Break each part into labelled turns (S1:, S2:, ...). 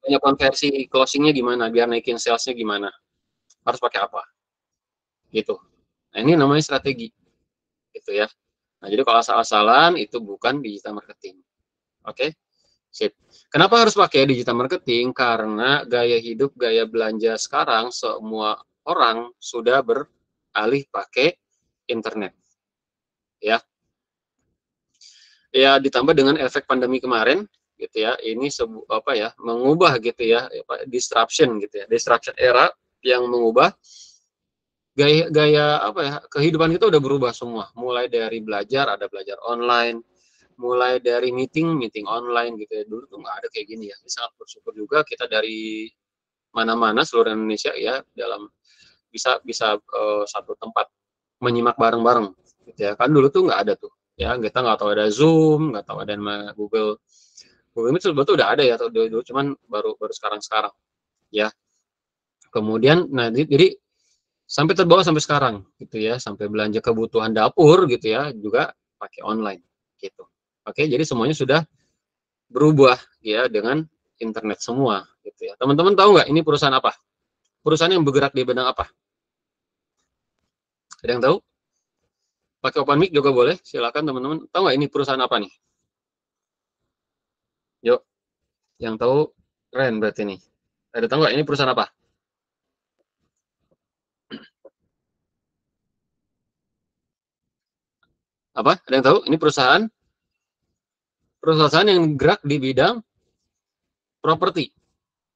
S1: punya konversi closingnya gimana, biar naikin salesnya gimana, harus pakai apa, gitu. Nah ini namanya strategi, gitu ya. Nah jadi kalau asal-asalan itu bukan digital marketing. Oke, sip. Kenapa harus pakai digital marketing? Karena gaya hidup, gaya belanja sekarang semua orang sudah beralih pakai internet, ya. Ya ditambah dengan efek pandemi kemarin, gitu ya. Ini apa ya, mengubah gitu ya, disruption gitu ya, disruption era yang mengubah gaya apa ya, kehidupan kita udah berubah semua. Mulai dari belajar, ada belajar online, mulai dari meeting online gitu ya. Dulu tuh nggak ada kayak gini ya. Sangat bersyukur juga kita dari mana-mana seluruh Indonesia ya, dalam bisa bisa satu tempat menyimak bareng-bareng gitu ya. Kan dulu tuh nggak ada tuh ya, kita nggak tahu ada Zoom, nggak tahu ada Google Google Meet, sebetulnya udah ada ya dulu, cuman baru baru sekarang ya. Kemudian nah jadi sampai terbawa sampai sekarang gitu ya, sampai belanja kebutuhan dapur gitu ya juga pakai online gitu. Oke, jadi semuanya sudah berubah ya dengan internet semua gitu ya. Teman-teman tahu nggak ini perusahaan apa? Perusahaan yang bergerak di bidang apa? Ada yang tahu? Pakai open mic juga boleh, silakan teman-teman. Tahu nggak ini perusahaan apa nih? Yuk, yang tahu keren berarti nih. Ada tahu nggak ini perusahaan apa? Apa? Ada yang tahu? Ini perusahaan yang gerak di bidang properti,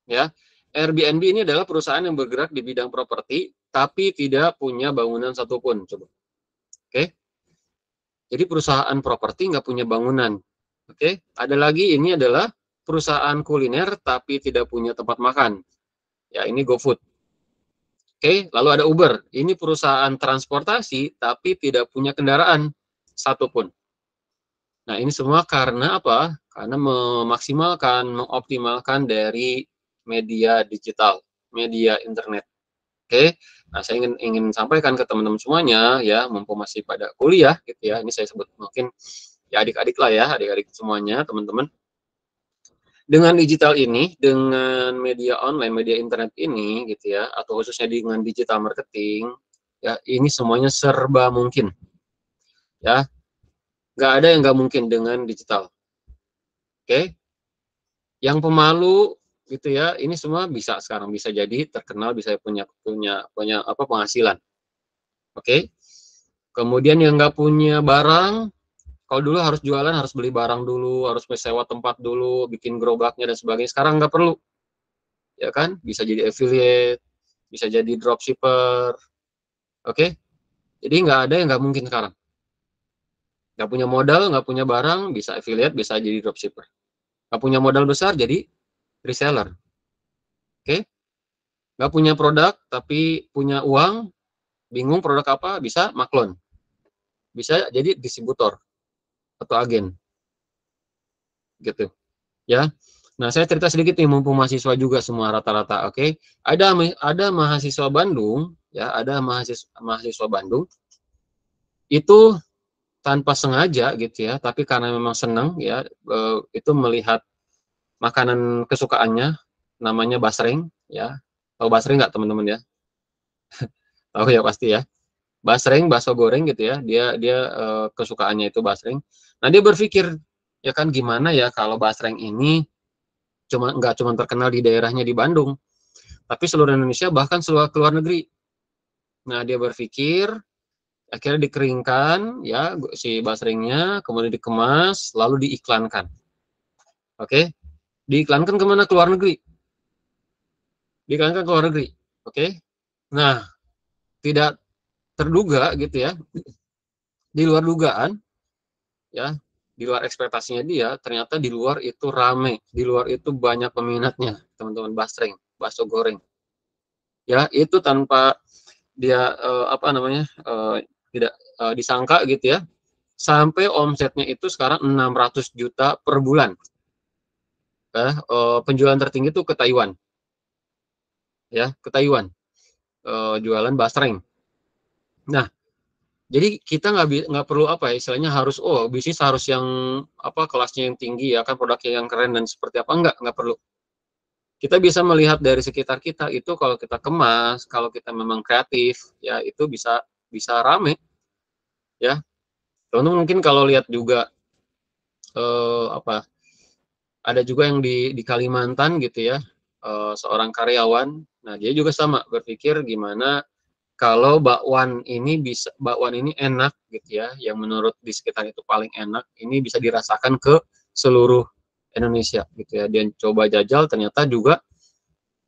S1: ya. Airbnb ini adalah perusahaan yang bergerak di bidang properti, tapi tidak punya bangunan satupun. Coba, oke? Jadi perusahaan properti nggak punya bangunan, oke? Ada lagi, ini adalah perusahaan kuliner, tapi tidak punya tempat makan. Ya, ini GoFood. Oke, lalu ada Uber. Ini perusahaan transportasi, tapi tidak punya kendaraan satupun. Nah, ini semua karena apa? Karena memaksimalkan, mengoptimalkan dari media digital, media internet. Oke, nah saya ingin sampaikan ke teman-teman semuanya ya, mumpung masih pada kuliah gitu ya. Ini saya sebut mungkin ya adik-adik lah ya, adik-adik semuanya, teman-teman. Dengan digital ini, dengan media online, media internet ini gitu ya, atau khususnya dengan digital marketing, ya ini semuanya serba mungkin. Ya, nggak ada yang nggak mungkin dengan digital. Oke, yang pemalu gitu ya, ini semua bisa sekarang, bisa jadi terkenal, bisa punya apa, penghasilan. Oke, kemudian yang nggak punya barang, kalau dulu harus jualan, harus beli barang dulu, harus sewa tempat dulu, bikin gerobaknya dan sebagainya. Sekarang nggak perlu, ya kan? Bisa jadi affiliate, bisa jadi dropshipper, oke? Jadi nggak ada yang nggak mungkin sekarang. Nggak punya modal, nggak punya barang, bisa affiliate, bisa jadi dropshipper. Nggak punya modal besar, jadi reseller, oke? Nggak punya produk, tapi punya uang, bingung produk apa, bisa maklon, bisa jadi distributor atau agen, gitu, ya. Nah, saya cerita sedikit nih, mumpung mahasiswa juga semua rata-rata, oke? Ada mahasiswa Bandung, ya, ada mahasiswa Bandung itu tanpa sengaja gitu ya, tapi karena memang senang ya, itu melihat makanan kesukaannya, namanya basreng, ya. Tahu basreng nggak teman-teman ya? Tahu ya pasti ya. Basreng, bakso goreng gitu ya. Dia dia kesukaannya itu basreng. Nah, dia berpikir, ya kan gimana ya kalau basreng ini nggak cuma terkenal di daerahnya di Bandung, tapi seluruh Indonesia, bahkan seluruh ke luar negeri. Nah, dia berpikir, akhirnya dikeringkan, ya, si basrengnya, kemudian dikemas, lalu diiklankan. Oke, diiklankan kemana? Ke luar negeri. Diiklankan ke luar negeri. Oke, nah, tidak terduga gitu ya, di luar dugaan, ya, di luar ekspektasinya dia, ternyata di luar itu rame, di luar itu banyak peminatnya, teman-teman, basreng, bakso goreng. Ya, itu tanpa dia apa namanya, tidak disangka gitu ya, sampai omsetnya itu sekarang 600 juta per bulan. Penjualan tertinggi itu ke Taiwan, ya, ke Taiwan, jualan basreng. Nah, jadi kita nggak perlu apa ya, istilahnya harus, oh bisnis harus yang apa, kelasnya yang tinggi ya kan, produknya yang keren dan seperti apa, nggak perlu. Kita bisa melihat dari sekitar kita itu kalau kita kemas, kalau kita memang kreatif, ya itu bisa bisa rame, ya. Teman-teman mungkin kalau lihat juga apa ada juga yang di Kalimantan gitu ya, seorang karyawan. Nah, dia juga sama berpikir gimana kalau bakwan ini enak gitu ya, yang menurut di sekitar itu paling enak, ini bisa dirasakan ke seluruh Indonesia gitu ya. Dia coba jajal ternyata juga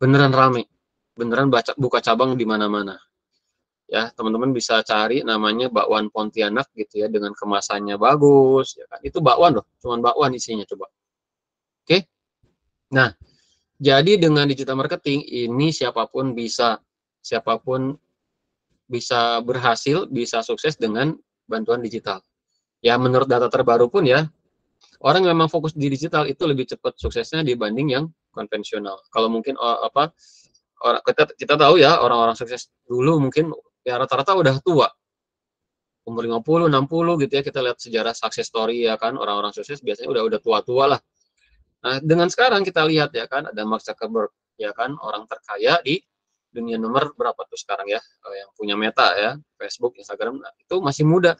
S1: beneran rame, beneran buka cabang di mana-mana. Ya, teman-teman bisa cari namanya bakwan Pontianak gitu ya, dengan kemasannya bagus, ya kan. Itu bakwan loh, cuman bakwan isinya coba. Oke? Nah, jadi dengan digital marketing ini siapapun bisa berhasil, bisa sukses dengan bantuan digital. Ya, menurut data terbaru pun ya, orang yang memang fokus di digital itu lebih cepat suksesnya dibanding yang konvensional. Kalau mungkin kita tahu ya, orang-orang sukses dulu mungkin ya rata-rata udah tua, umur 50, 60 gitu ya. Kita lihat sejarah success story ya kan, orang-orang sukses biasanya udah tua-tua lah. Nah, dengan sekarang kita lihat ya kan, ada Mark Zuckerberg ya kan, orang terkaya di dunia nomor berapa tuh sekarang ya, yang punya Meta ya, Facebook, Instagram, nah, itu masih muda.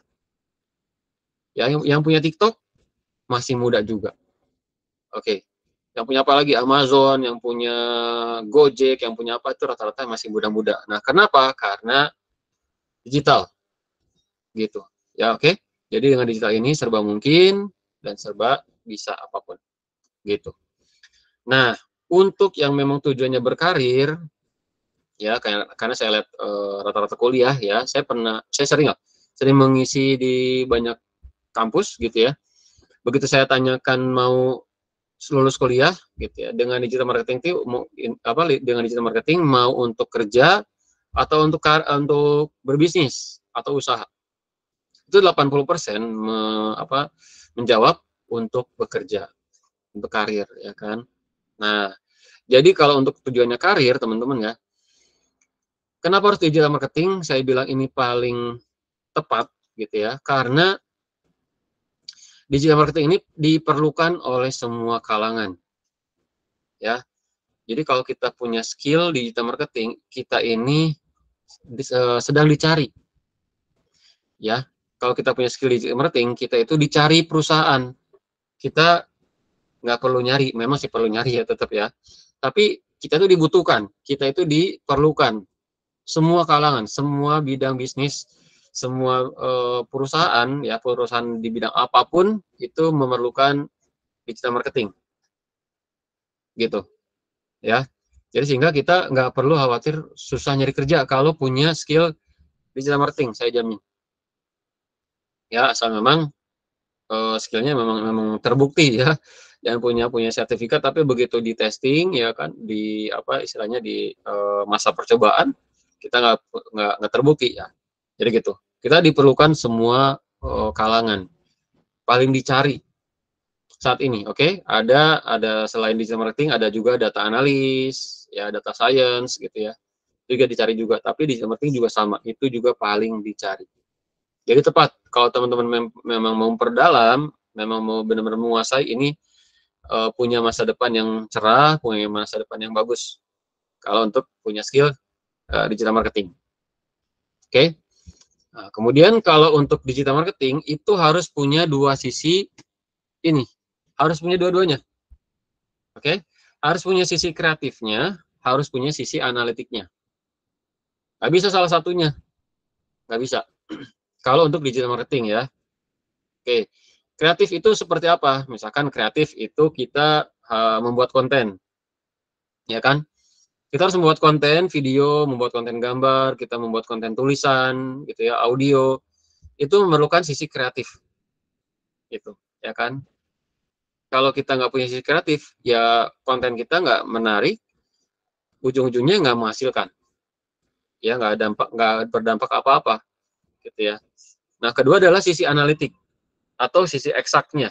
S1: Ya, yang punya TikTok masih muda juga. Oke. Yang punya apa lagi? Amazon, yang punya Gojek, yang punya apa itu rata-rata masih muda-muda. Nah, kenapa? Karena digital gitu. Ya, oke. Jadi dengan digital ini serba mungkin dan serba bisa apapun gitu. Nah, untuk yang memang tujuannya berkarir, ya karena saya lihat rata-rata kuliah ya, saya sering mengisi di banyak kampus gitu ya. Begitu saya tanyakan mau lulus kuliah gitu ya, dengan digital marketing itu dengan digital marketing mau untuk kerja atau untuk berbisnis atau usaha. Itu 80% menjawab untuk bekerja, untuk karir ya kan. Nah, jadi kalau untuk tujuannya karir teman-teman ya, kenapa harus digital marketing? Saya bilang ini paling tepat gitu ya, karena digital marketing ini diperlukan oleh semua kalangan. Ya. Jadi kalau kita punya skill digital marketing, kita ini sedang dicari. Ya. Kalau kita punya skill digital marketing, kita itu dicari perusahaan. Kita nggak perlu nyari, memang sih perlu nyari ya tetap ya. Tapi kita itu dibutuhkan, kita itu diperlukan. Semua kalangan, semua bidang bisnis, semua perusahaan ya, perusahaan di bidang apapun itu memerlukan digital marketing gitu ya. Jadi sehingga kita nggak perlu khawatir susah nyari kerja kalau punya skill digital marketing, saya jamin ya, asal memang skillnya memang terbukti ya, dan punya sertifikat. Tapi begitu di testing ya kan, di apa istilahnya di masa percobaan kita nggak terbukti ya. Jadi gitu. Kita diperlukan semua kalangan. Paling dicari saat ini, oke? Ada selain digital marketing, ada juga data analis, ya data science gitu ya. Juga dicari juga, tapi digital marketing juga sama, itu juga paling dicari. Jadi tepat kalau teman-teman memang mau memperdalam, memang mau benar-benar menguasai ini, punya masa depan yang cerah, punya masa depan yang bagus. Kalau untuk punya skill digital marketing. Oke. Nah, kemudian kalau untuk digital marketing itu harus punya dua sisi ini. Harus punya dua-duanya. Oke. Harus punya sisi kreatifnya, harus punya sisi analitiknya. Nggak bisa salah satunya. Nggak bisa. Kalau untuk digital marketing ya. Oke. Kreatif itu seperti apa? Misalkan kreatif itu kita membuat konten. Ya kan? Kita harus membuat konten video, membuat konten gambar, kita membuat konten tulisan gitu ya, audio. Itu memerlukan sisi kreatif. Gitu, ya kan? Kalau kita nggak punya sisi kreatif, ya konten kita nggak menarik, ujung-ujungnya nggak menghasilkan. Ya nggak berdampak apa-apa gitu ya. Nah, kedua adalah sisi analitik atau sisi eksaknya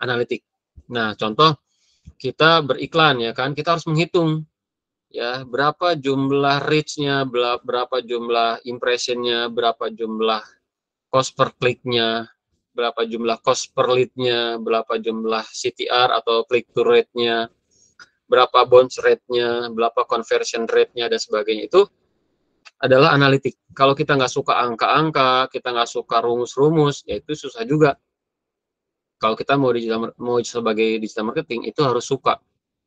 S1: analitik. Nah, contoh kita beriklan ya kan, kita harus menghitung ya berapa jumlah reach-nya, berapa jumlah impression-nya, berapa jumlah cost per klik-nya, berapa jumlah cost per lead-nya, berapa jumlah CTR atau click to rate-nya, berapa bounce rate-nya, berapa conversion rate-nya, dan sebagainya, itu adalah analitik. Kalau kita nggak suka angka-angka, kita nggak suka rumus-rumus, ya itu susah juga. Kalau kita mau sebagai digital marketing, itu harus suka,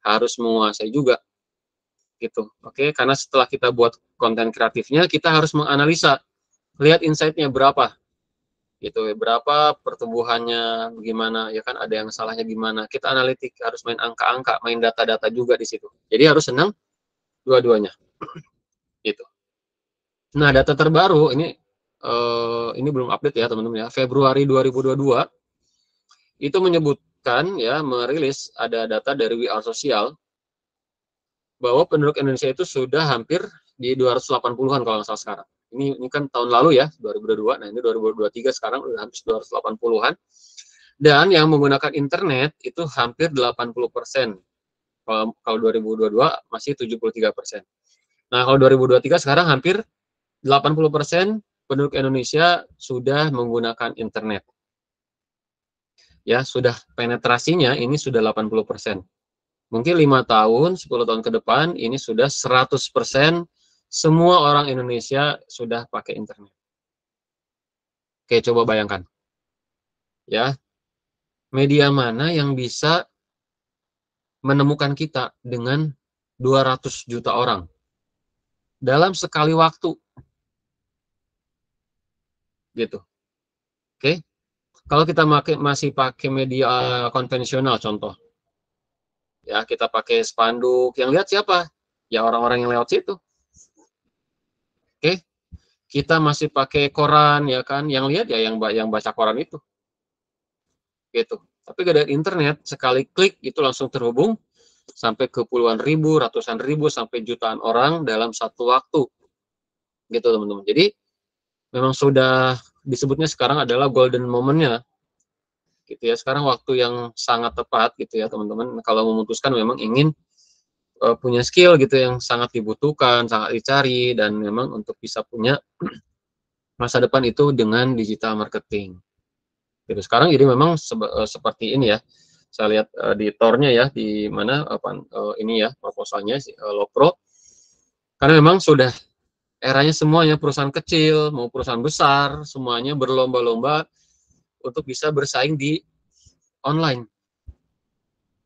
S1: harus menguasai juga, gitu. Oke, karena setelah kita buat konten kreatifnya, kita harus menganalisa, lihat insight-nya berapa, gitu, berapa pertumbuhannya, gimana, ya kan, ada yang salahnya gimana. Kita analitik, harus main angka-angka, main data-data juga di situ. Jadi harus senang dua-duanya, gitu. Nah, data terbaru ini belum update ya teman-teman ya. Februari 2022 itu menyebutkan ya, merilis ada data dari We Are Social bahwa penduduk Indonesia itu sudah hampir di 280-an kalau nggak salah sekarang. Ini kan tahun lalu ya, 2022. Nah, ini 2023 sekarang udah hampir 280-an. Dan yang menggunakan internet itu hampir 80%. Kalau 2022 masih 73%. Nah, kalau 2023 sekarang hampir 80% penduduk Indonesia sudah menggunakan internet. Ya, sudah penetrasinya ini sudah 80%. Mungkin 5 tahun, 10 tahun ke depan ini sudah 100% semua orang Indonesia sudah pakai internet. Oke, coba bayangkan. Ya, media mana yang bisa menemukan kita dengan 200 juta orang dalam sekali waktu, gitu. Oke, kalau kita masih pakai media konvensional, contoh, ya kita pakai spanduk, yang lihat siapa? Ya orang-orang yang lewat situ. Oke, kita masih pakai koran, ya kan? Yang lihat ya yang baca koran itu, gitu. Tapi dari internet, sekali klik itu langsung terhubung sampai ke puluhan ribu, ratusan ribu, sampai jutaan orang dalam satu waktu, gitu teman-teman. Jadi memang sudah disebutnya sekarang adalah golden moment-nya, gitu ya. Sekarang waktu yang sangat tepat, gitu ya teman-teman. Kalau memutuskan memang ingin punya skill gitu yang sangat dibutuhkan, sangat dicari, dan memang untuk bisa punya masa depan itu dengan digital marketing. Gitu. Sekarang jadi memang seperti ini ya. Saya lihat di tornya ya, di mana ini ya proposalnya Lokpro. Karena memang sudah eranya semuanya, perusahaan kecil mau perusahaan besar, semuanya berlomba-lomba untuk bisa bersaing di online.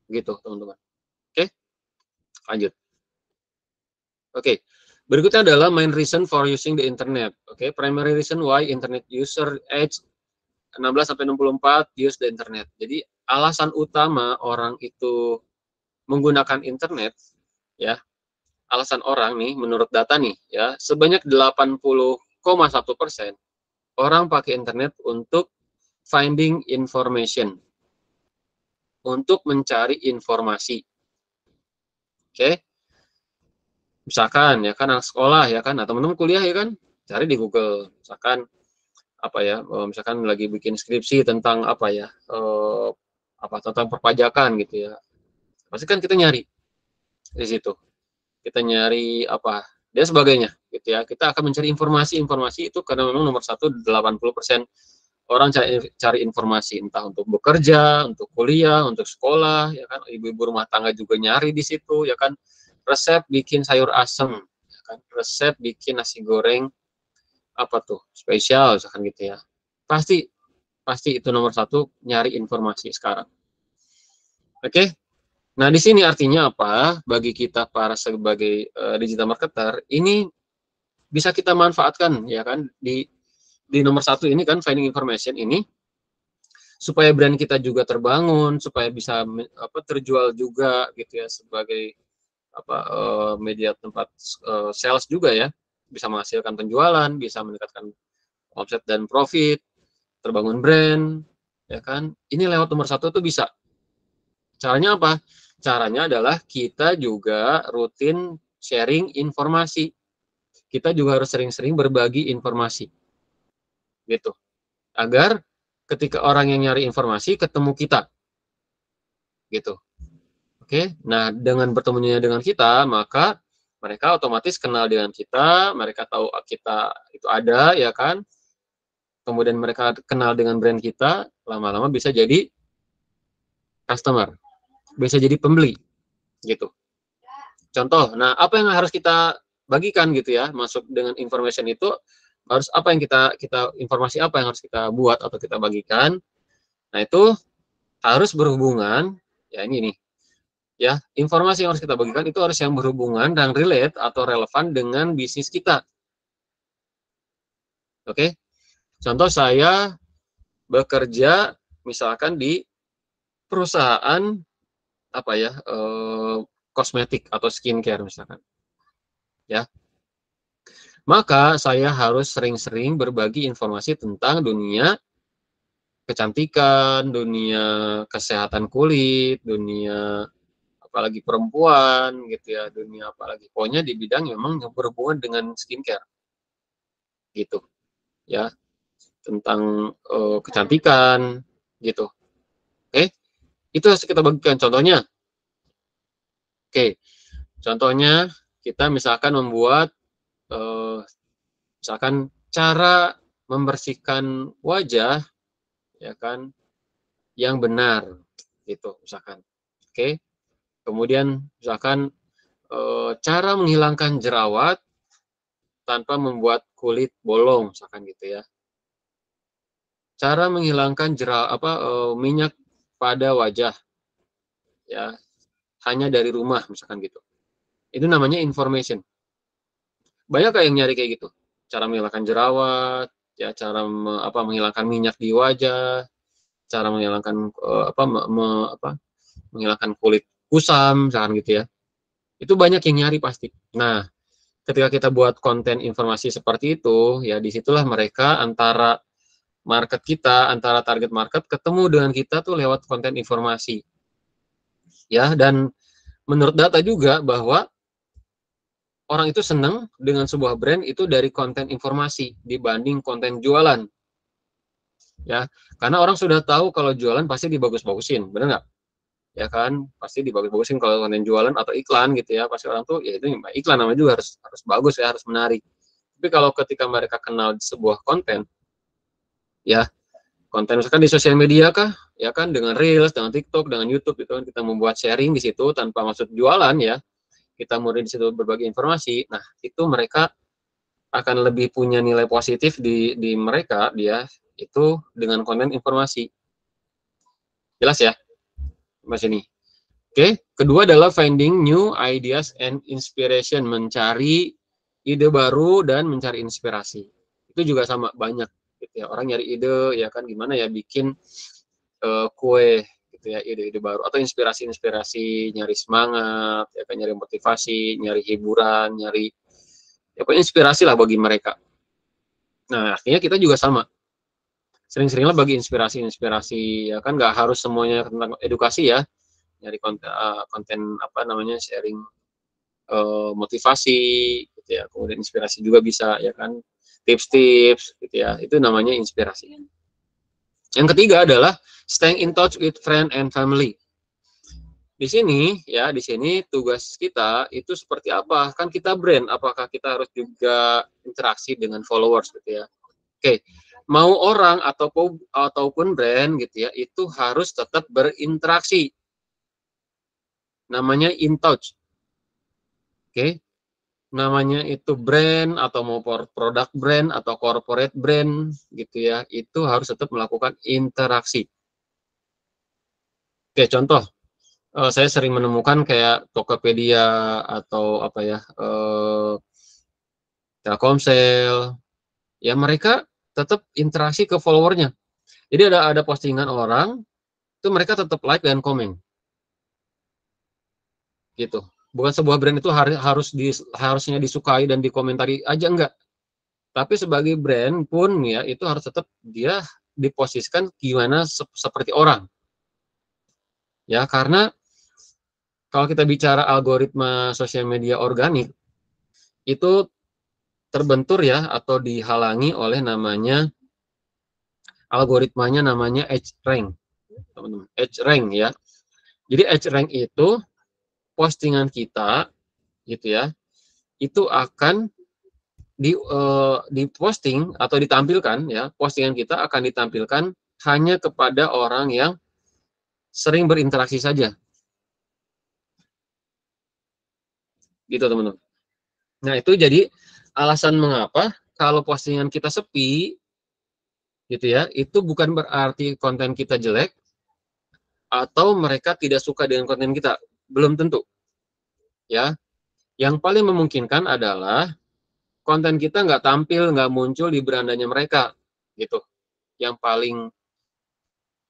S1: Gitu, teman-teman. Oke, lanjut. Oke. Berikutnya adalah main reason for using the internet. Oke, primary reason why internet user age 16-64 use the internet. Jadi alasan utama orang itu menggunakan internet, ya, alasan orang nih menurut data nih ya, sebanyak 80,1% orang pakai internet untuk finding information, untuk mencari informasi. Oke, misalkan ya kan anak sekolah ya kan, atau teman-teman kuliah ya kan, cari di Google, misalkan apa ya, misalkan lagi bikin skripsi tentang apa ya, tentang perpajakan gitu ya, pasti kan kita nyari di situ, kita nyari apa dan sebagainya gitu ya. Kita akan mencari informasi itu karena memang nomor satu, 80% orang cari informasi, entah untuk bekerja, untuk kuliah, untuk sekolah, ya kan. Ibu-ibu rumah tangga juga nyari di situ, ya kan. Resep bikin sayur asem, ya kan. Resep bikin nasi goreng apa tuh spesial, misalkan gitu ya. Pasti itu nomor satu, nyari informasi sekarang. Oke. Nah, di sini artinya apa? Bagi kita para sebagai digital marketer, ini bisa kita manfaatkan, ya kan, di nomor satu ini kan, finding information ini, supaya brand kita juga terbangun, supaya bisa terjual juga gitu ya, sebagai media tempat sales juga ya, bisa menghasilkan penjualan, bisa meningkatkan omset dan profit, terbangun brand, ya kan. Ini lewat nomor satu tuh bisa. Caranya apa? Caranya adalah kita juga rutin sharing informasi. Kita juga harus sering-sering berbagi informasi, gitu. Agar ketika orang yang nyari informasi ketemu kita, gitu. Oke, nah dengan bertemunya dengan kita, maka mereka otomatis kenal dengan kita, mereka tahu kita itu ada, ya kan. Kemudian mereka kenal dengan brand kita, lama-lama bisa jadi customer, bisa jadi pembeli, gitu. Contoh, nah apa yang harus kita bagikan gitu ya, masuk dengan information itu harus apa yang informasi apa yang harus kita buat atau kita bagikan. Nah, itu harus berhubungan, ya ini nih, ya informasi yang harus kita bagikan itu harus yang berhubungan dan relate atau relevan dengan bisnis kita. Oke, contoh saya bekerja misalkan di perusahaan apa ya, kosmetik atau skincare misalkan, ya. Maka saya harus sering-sering berbagi informasi tentang dunia kecantikan, dunia kesehatan kulit, dunia apalagi perempuan gitu ya, dunia apalagi pokoknya di bidang yang memang yang berhubungan dengan skincare gitu ya, tentang kecantikan gitu. Oke, itu harus kita bagikan contohnya. Oke, contohnya kita misalkan membuat misalkan cara membersihkan wajah ya kan yang benar gitu misalkan. Oke, kemudian misalkan cara menghilangkan jerawat tanpa membuat kulit bolong misalkan gitu ya. Cara menghilangkan minyak pada wajah ya hanya dari rumah misalkan gitu. Itu namanya information. Banyak kayak yang nyari kayak gitu. Cara menghilangkan jerawat, ya cara menghilangkan minyak di wajah, cara menghilangkan menghilangkan kulit kusam misalkan gitu ya. Itu banyak yang nyari pasti. Nah, ketika kita buat konten informasi seperti itu, ya disitulah mereka antara target market ketemu dengan kita tuh lewat konten informasi. Ya, dan menurut data juga bahwa orang itu senang dengan sebuah brand itu dari konten informasi dibanding konten jualan. Ya, karena orang sudah tahu kalau jualan pasti dibagus-bagusin, benar nggak? Ya kan, pasti dibagus-bagusin kalau konten jualan atau iklan gitu ya, pasti orang tuh ya itu iklan namanya juga harus bagus ya, harus menarik. Tapi kalau ketika mereka kenal sebuah konten, ya konten misalkan di sosial media kah, ya kan dengan Reels, dengan TikTok, dengan YouTube itu kan kita membuat sharing di situ tanpa maksud jualan ya, kita mulai di situ berbagi informasi. Nah, itu mereka akan lebih punya nilai positif di mereka dia itu dengan konten informasi. Jelas ya, Mas ini. Oke, kedua adalah finding new ideas and inspiration, mencari ide baru dan mencari inspirasi. Itu juga sama banyak gitu ya. Orang nyari ide ya kan gimana ya bikin kue gitu ya, ide-ide baru atau inspirasi-inspirasi, nyari semangat, ya kan nyari motivasi, nyari hiburan, nyari ya pokoknya inspirasi lah bagi mereka. Nah, akhirnya kita juga sama. Sering-seringlah bagi inspirasi-inspirasi ya kan nggak harus semuanya tentang edukasi ya. Nyari konten apa namanya sharing motivasi gitu ya. Kemudian inspirasi juga bisa ya kan. Tips-tips gitu ya. Itu namanya inspirasi. Yang ketiga adalah staying in touch with friend and family. Di sini tugas kita itu seperti apa? Kan kita brand, apakah kita harus juga interaksi dengan followers gitu ya. Oke, mau orang ataupun brand gitu ya, itu harus tetap berinteraksi. Namanya in touch. Oke. Namanya itu brand atau mau produk brand atau corporate brand gitu ya, itu harus tetap melakukan interaksi. Oke, contoh saya sering menemukan kayak Tokopedia atau apa ya, Telkomsel, ya mereka tetap interaksi ke followernya. Jadi ada postingan orang, itu mereka tetap like dan komen, gitu. Bukan sebuah brand itu harusnya disukai dan dikomentari aja enggak. Tapi sebagai brand pun ya itu harus tetap dia diposisikan gimana seperti orang. Ya, karena kalau kita bicara algoritma sosial media organik itu terbentur ya atau dihalangi oleh namanya algoritmanya namanya EdgeRank, teman-teman. EdgeRank ya. Jadi EdgeRank itu postingan kita gitu ya, itu akan diposting atau ditampilkan ya, postingan kita akan ditampilkan hanya kepada orang yang sering berinteraksi saja. Gitu teman-teman. Nah itu jadi alasan mengapa kalau postingan kita sepi, gitu ya, itu bukan berarti konten kita jelek atau mereka tidak suka dengan konten kita, belum tentu. Ya, yang paling memungkinkan adalah konten kita nggak tampil, nggak muncul di berandanya mereka, gitu. Yang paling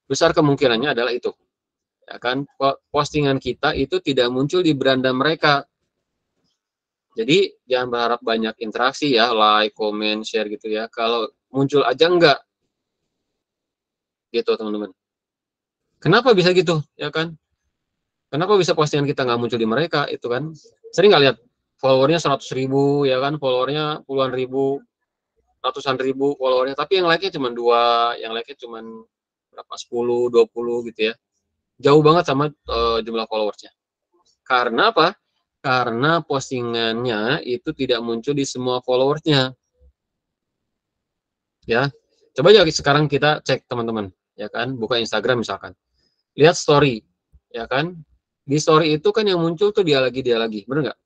S1: besar kemungkinannya adalah itu, ya kan? Postingan kita itu tidak muncul di beranda mereka. Jadi jangan berharap banyak interaksi ya, like, comment, share gitu ya. Kalau muncul aja enggak, gitu teman-teman. Kenapa bisa gitu, ya kan? Kenapa bisa postingan kita nggak muncul di mereka, itu kan? Sering nggak lihat followernya 100.000, ya kan? Followernya puluhan ribu, ratusan ribu followernya, tapi yang like-nya cuma 2, yang like-nya cuma berapa, 10, 20 gitu ya. Jauh banget sama jumlah followersnya. Karena apa? Karena postingannya itu tidak muncul di semua followersnya. Ya, coba aja sekarang kita cek teman-teman, ya kan? Buka Instagram misalkan, lihat story, ya kan? Di story itu kan yang muncul tuh dia lagi, bener nggak?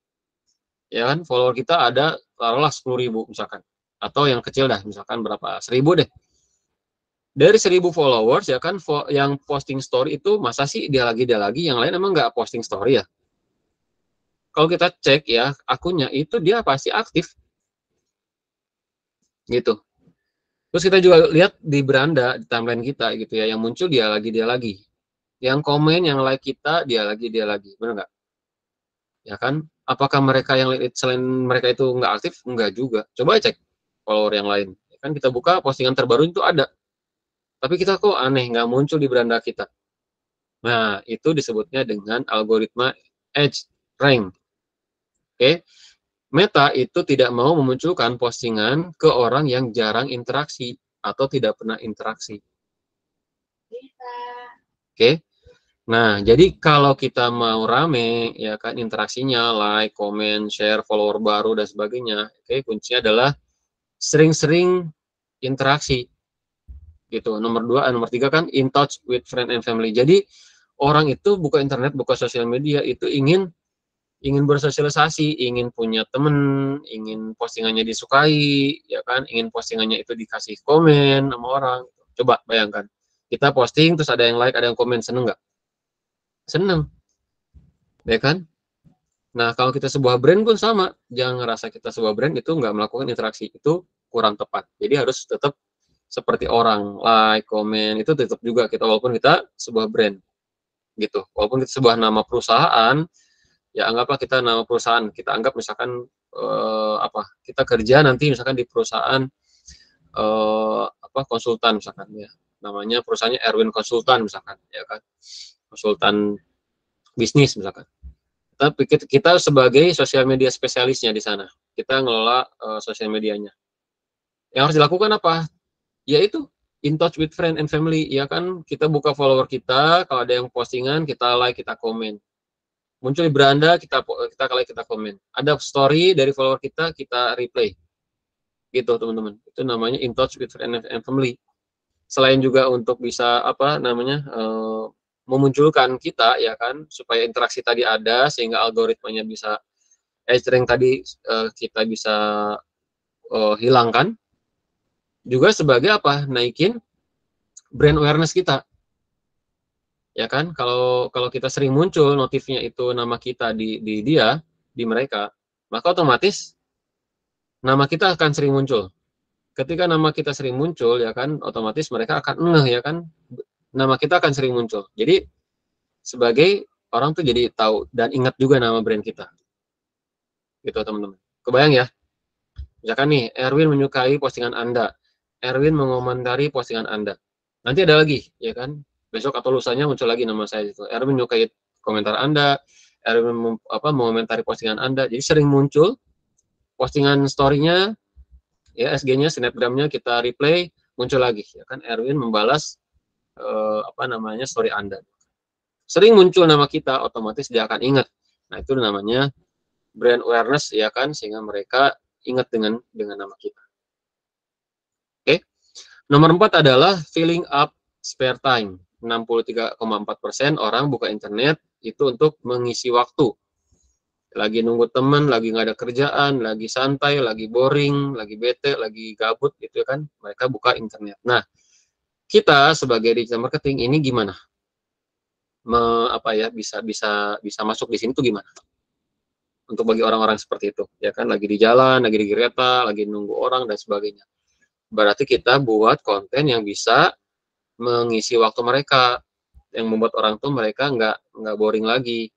S1: Ya kan? Follower kita ada taruhlah 10.000 misalkan, atau yang kecil dah, misalkan berapa, 1.000 deh. Dari 1.000 followers ya kan, yang posting story itu masa sih dia lagi, yang lain emang nggak posting story ya? Kalau kita cek ya akunnya itu dia pasti aktif, gitu. Terus kita juga lihat di beranda, di timeline kita gitu ya, yang muncul dia lagi. Yang komen, yang like kita, dia lagi. Benar nggak? Ya kan? Apakah mereka yang selain mereka itu nggak aktif? Nggak juga. Coba cek follower yang lain. Ya kan kita buka postingan terbaru itu ada. Tapi kita kok aneh, nggak muncul di beranda kita. Nah, itu disebutnya dengan algoritma Edge Rank. Oke? Meta itu tidak mau memunculkan postingan ke orang yang jarang interaksi atau tidak pernah interaksi. Oke? Nah, jadi kalau kita mau rame, ya kan, interaksinya, like, comment, share, follower baru, dan sebagainya, oke, kuncinya adalah sering-sering interaksi, gitu. Nomor 3 kan, in touch with friend and family. Jadi, orang itu buka internet, buka sosial media, itu ingin bersosialisasi, ingin punya temen, ingin postingannya disukai, ya kan, ingin postingannya itu dikasih komen sama orang. Coba bayangkan, kita posting, terus ada yang like, ada yang komen, seneng nggak? Seneng, ya kan? Nah, kalau kita sebuah brand pun sama, jangan ngerasa kita sebuah brand itu nggak melakukan interaksi, itu kurang tepat. Jadi harus tetap seperti orang, like, komen, itu tetap juga kita, walaupun kita sebuah brand, gitu. Walaupun kita sebuah nama perusahaan, ya anggaplah kita nama perusahaan, kita anggap misalkan kita kerja nanti misalkan di perusahaan konsultan misalkan ya, namanya perusahaannya Erwin Konsultan misalkan, ya kan, konsultan bisnis misalkan. Tapi kita sebagai sosial media spesialisnya di sana, kita ngelola sosial medianya. Yang harus dilakukan apa? Yaitu in touch with friend and family, ya kan, kita buka follower kita, kalau ada yang postingan kita like, kita komen. Muncul di beranda, kita like, kita komen. Ada story dari follower kita replay. Gitu teman-teman. Itu namanya in touch with friend and family. Selain juga untuk bisa memunculkan kita, ya kan, supaya interaksi tadi ada sehingga algoritmanya bisa rank tadi kita bisa hilangkan, juga sebagai apa? Naikin brand awareness kita. Ya kan? Kalau kita sering muncul notifnya itu nama kita di mereka, maka otomatis nama kita akan sering muncul. Ketika nama kita sering muncul, ya kan, otomatis mereka akan ngeh, ya kan, nama kita akan sering muncul. Jadi sebagai orang tuh jadi tahu dan ingat juga nama brand kita. Gitu teman-teman. Kebayang ya? Misalkan nih, Erwin menyukai postingan Anda. Erwin mengomentari postingan Anda. Nanti ada lagi, ya kan? Besok atau lusanya muncul lagi nama saya itu. Erwin menyukai komentar Anda. Erwin mengomentari postingan Anda. Jadi sering muncul postingan story-nya, ya SG-nya, snapgram-nya kita replay, muncul lagi, ya kan? Erwin membalas story Anda. Sering muncul nama kita, otomatis dia akan ingat. Nah, itu namanya brand awareness, ya kan, sehingga mereka ingat dengan nama kita. Oke. Nomor 4 adalah filling up spare time. 63,4% orang buka internet itu untuk mengisi waktu. lagi nunggu temen, lagi nggak ada kerjaan, lagi santai, lagi boring, lagi bete, lagi gabut gitu kan, mereka buka internet. Nah, kita sebagai digital marketing ini gimana? Bisa bisa bisa masuk di sini tuh gimana? Untuk bagi orang-orang seperti itu, ya kan, lagi di jalan, lagi di kereta, lagi nunggu orang dan sebagainya. Berarti kita buat konten yang bisa mengisi waktu mereka, yang membuat orang tuh mereka nggak boring lagi,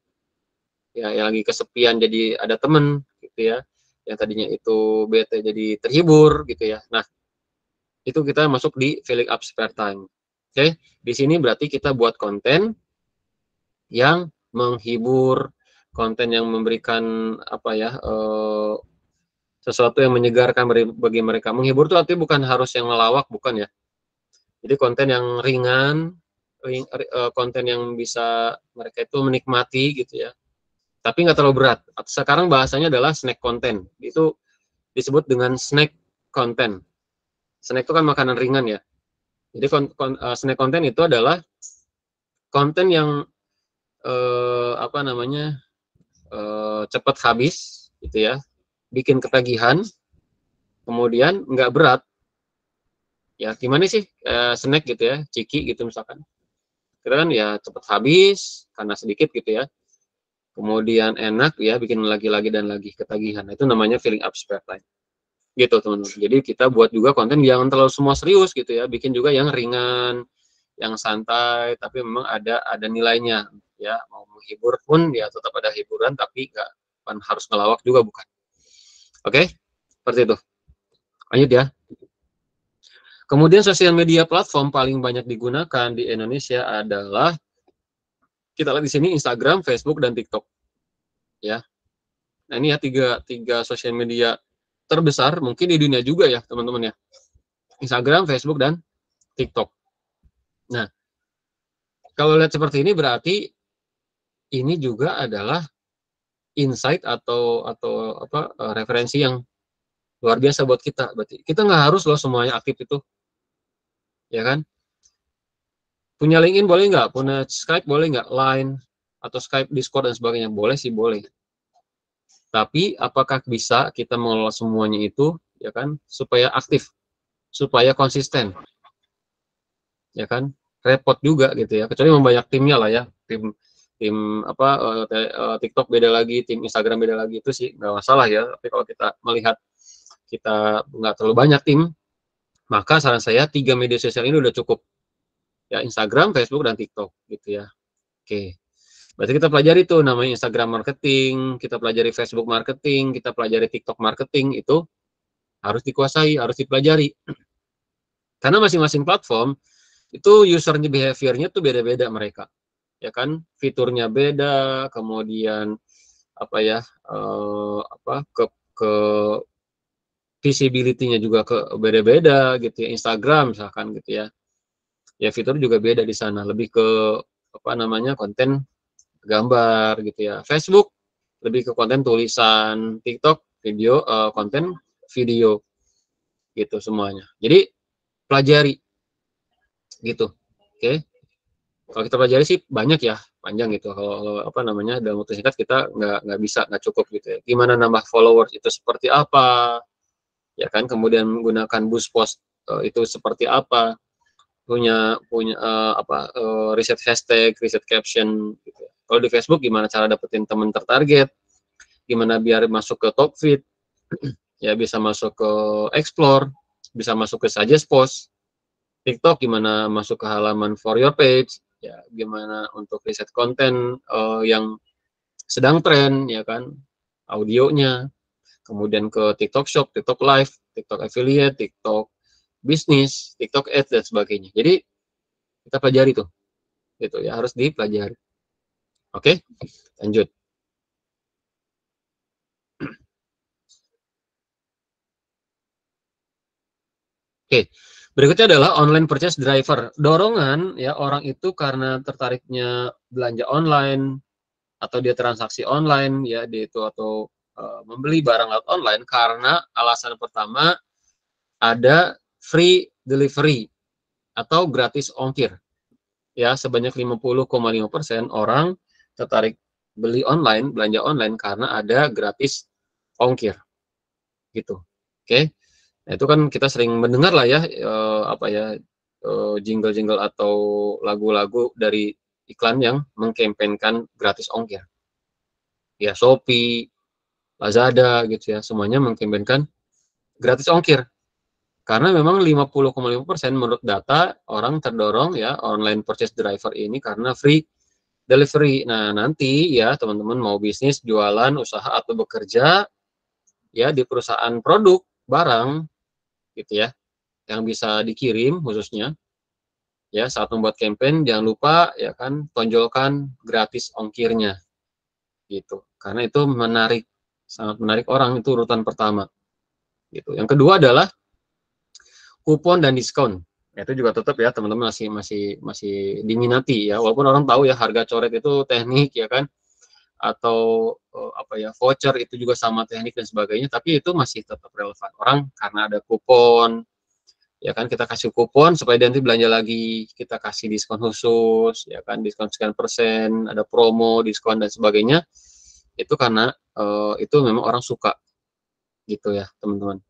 S1: ya, yang lagi kesepian jadi ada temen gitu ya, yang tadinya itu bete jadi terhibur gitu ya. Nah, itu kita masuk di filling up spare time. Oke, di sini berarti kita buat konten yang menghibur, konten yang memberikan apa ya, sesuatu yang menyegarkan bagi mereka. Menghibur itu artinya bukan harus yang ngelawak, bukan ya. Jadi konten yang ringan, konten yang bisa mereka itu menikmati gitu ya, tapi nggak terlalu berat. Sekarang bahasanya adalah snack content. Itu disebut dengan snack content. Snack itu kan makanan ringan ya. Jadi snack content itu adalah konten yang apa namanya, cepat habis gitu ya, bikin ketagihan, kemudian nggak berat. Ya gimana sih, snack gitu ya, ciki gitu misalkan. Kita kan ya cepat habis karena sedikit gitu ya. Kemudian enak ya, bikin lagi-lagi dan lagi ketagihan. Nah, itu namanya filling up spare time. Gitu teman-teman. Jadi kita buat juga konten jangan terlalu semua serius gitu ya, bikin juga yang ringan, yang santai, tapi memang ada nilainya ya. Mau menghibur pun ya tetap ada hiburan, tapi nggak harus ngelawak juga, bukan. Oke, seperti itu. Lanjut ya. Kemudian sosial media platform paling banyak digunakan di Indonesia adalah, kita lihat di sini, Instagram, Facebook, dan TikTok. Ya. Nah, ini ya tiga sosial media terbesar mungkin di dunia juga ya, teman-teman ya. Instagram, Facebook, dan TikTok. Nah, kalau lihat seperti ini berarti ini juga adalah insight atau apa, referensi yang luar biasa buat kita. Berarti kita nggak harus loh semuanya aktif itu, ya kan? Punya LinkedIn boleh nggak? Punya Skype boleh nggak? Line atau Skype, Discord dan sebagainya boleh sih, boleh. Tapi apakah bisa kita mengelola semuanya itu, ya kan? Supaya aktif, supaya konsisten, ya kan? Repot juga gitu ya. Kecuali memang banyak timnya lah ya. Tim tim apa, TikTok beda lagi, tim Instagram beda lagi, itu sih nggak masalah ya. Tapi kalau kita melihat kita nggak terlalu banyak tim, maka saran saya 3 media sosial ini udah cukup. Ya, Instagram, Facebook, dan TikTok gitu ya. Oke. Berarti kita pelajari tuh namanya Instagram marketing, kita pelajari Facebook marketing, kita pelajari TikTok marketing, itu harus dikuasai, harus dipelajari. Karena masing-masing platform itu usernya, behaviornya tuh beda-beda mereka. Ya kan? Fiturnya beda, kemudian apa ya, ke visibility-nya juga ke beda-beda gitu ya. Instagram misalkan gitu ya. Ya fitur juga beda di sana, lebih ke apa namanya, konten gambar gitu ya. Facebook lebih ke konten tulisan, TikTok video, konten video gitu semuanya. Jadi pelajari gitu. Oke. Kalau kita pelajari sih banyak ya, panjang gitu. Kalau apa namanya, dalam waktu singkat kita nggak bisa, nggak cukup gitu ya. Gimana nambah followers itu seperti apa, ya kan? Kemudian menggunakan boost post itu seperti apa? Punya punya riset hashtag, riset caption gitu. Kalau di Facebook gimana cara dapetin teman tertarget, gimana biar masuk ke top feed, ya bisa masuk ke explore, bisa masuk ke suggest post. TikTok gimana masuk ke halaman for your page, ya gimana untuk riset konten yang sedang tren, ya kan, audionya, kemudian ke TikTok Shop, TikTok Live, TikTok Affiliate, TikTok Bisnis, TikTok Ads, dan sebagainya. Jadi kita pelajari tuh, gitu ya, harus dipelajari. Oke, lanjut. Oke, berikutnya adalah online purchase driver. Dorongan ya orang itu karena tertariknya belanja online atau dia transaksi online ya, dia itu atau membeli barang lewat online karena alasan pertama ada free delivery atau gratis ongkir. Ya, sebanyak 50,5% orang tertarik beli online, belanja online karena ada gratis ongkir, gitu. Oke, nah, itu kan kita sering mendengar lah ya, jingle-jingle atau lagu-lagu dari iklan yang mengkampanyekan gratis ongkir. Ya, Shopee, Lazada gitu ya, semuanya mengkampanyekan gratis ongkir. Karena memang 50,5% menurut data orang terdorong ya online purchase driver ini karena free delivery. Nah, nanti ya teman-teman mau bisnis, jualan, usaha atau bekerja ya di perusahaan produk, barang gitu ya, yang bisa dikirim khususnya ya saat membuat campaign jangan lupa ya kan tonjolkan gratis ongkirnya gitu. Karena itu menarik, sangat menarik orang, itu urutan pertama gitu. Yang kedua adalah kupon dan diskon. Ya, itu juga tetap ya teman-teman masih diminati ya, walaupun orang tahu ya harga coret itu teknik ya kan, atau voucher itu juga sama teknik dan sebagainya, tapi itu masih tetap relevan orang karena ada kupon ya kan, kita kasih kupon supaya nanti belanja lagi, kita kasih diskon khusus ya kan, diskon sekian persen, ada promo diskon dan sebagainya, itu karena itu memang orang suka gitu ya teman-teman.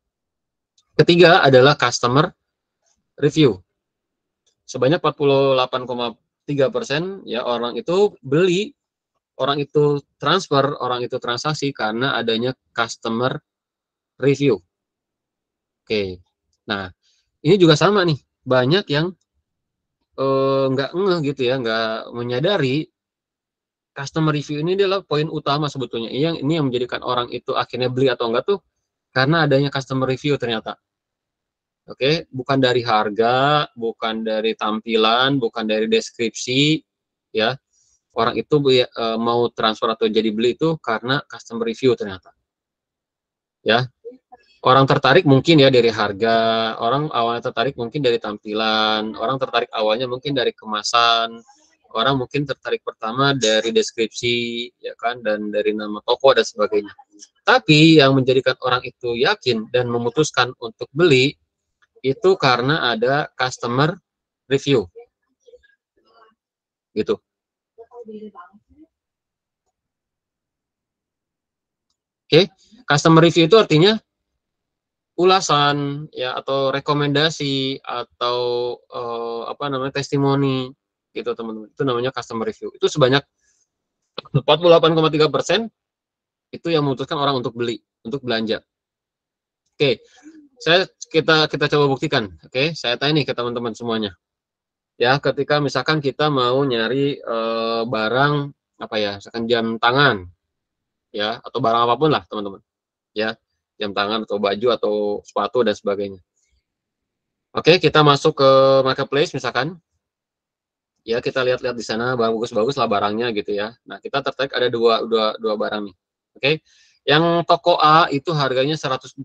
S1: Ketiga adalah customer review. Sebanyak 48,3% ya orang itu beli, orang itu transfer, orang itu transaksi karena adanya customer review. Oke, nah ini juga sama nih, banyak yang nggak ngeh gitu ya, nggak menyadari customer review ini adalah poin utama sebetulnya. Ini yang menjadikan orang itu akhirnya beli atau enggak tuh karena adanya customer review ternyata. Oke, bukan dari harga, bukan dari tampilan, bukan dari deskripsi, ya. Orang itu mau transfer atau jadi beli itu karena customer review ternyata. Ya, orang tertarik mungkin ya dari harga, orang awalnya tertarik mungkin dari tampilan, orang tertarik awalnya mungkin dari kemasan, orang mungkin tertarik pertama dari deskripsi, ya kan, dan dari nama toko dan sebagainya. Tapi yang menjadikan orang itu yakin dan memutuskan untuk beli itu karena ada customer review, gitu. Oke, customer review itu artinya ulasan ya atau rekomendasi atau testimoni gitu teman-teman. Itu namanya customer review. Itu sebanyak 48,3% itu yang memutuskan orang untuk beli, untuk belanja. Oke, kita coba buktikan. Oke, saya tanya nih ke teman-teman semuanya. Ya, ketika misalkan kita mau nyari barang apa ya, misalkan jam tangan ya atau barang apapun lah teman-teman. Ya, jam tangan atau baju atau sepatu dan sebagainya. Oke, kita masuk ke marketplace misalkan. Ya, kita lihat-lihat di sana bagus-bagus lah barangnya gitu ya. Nah, kita tertarik ada dua barang nih. Oke. Yang toko A itu harganya 100.000.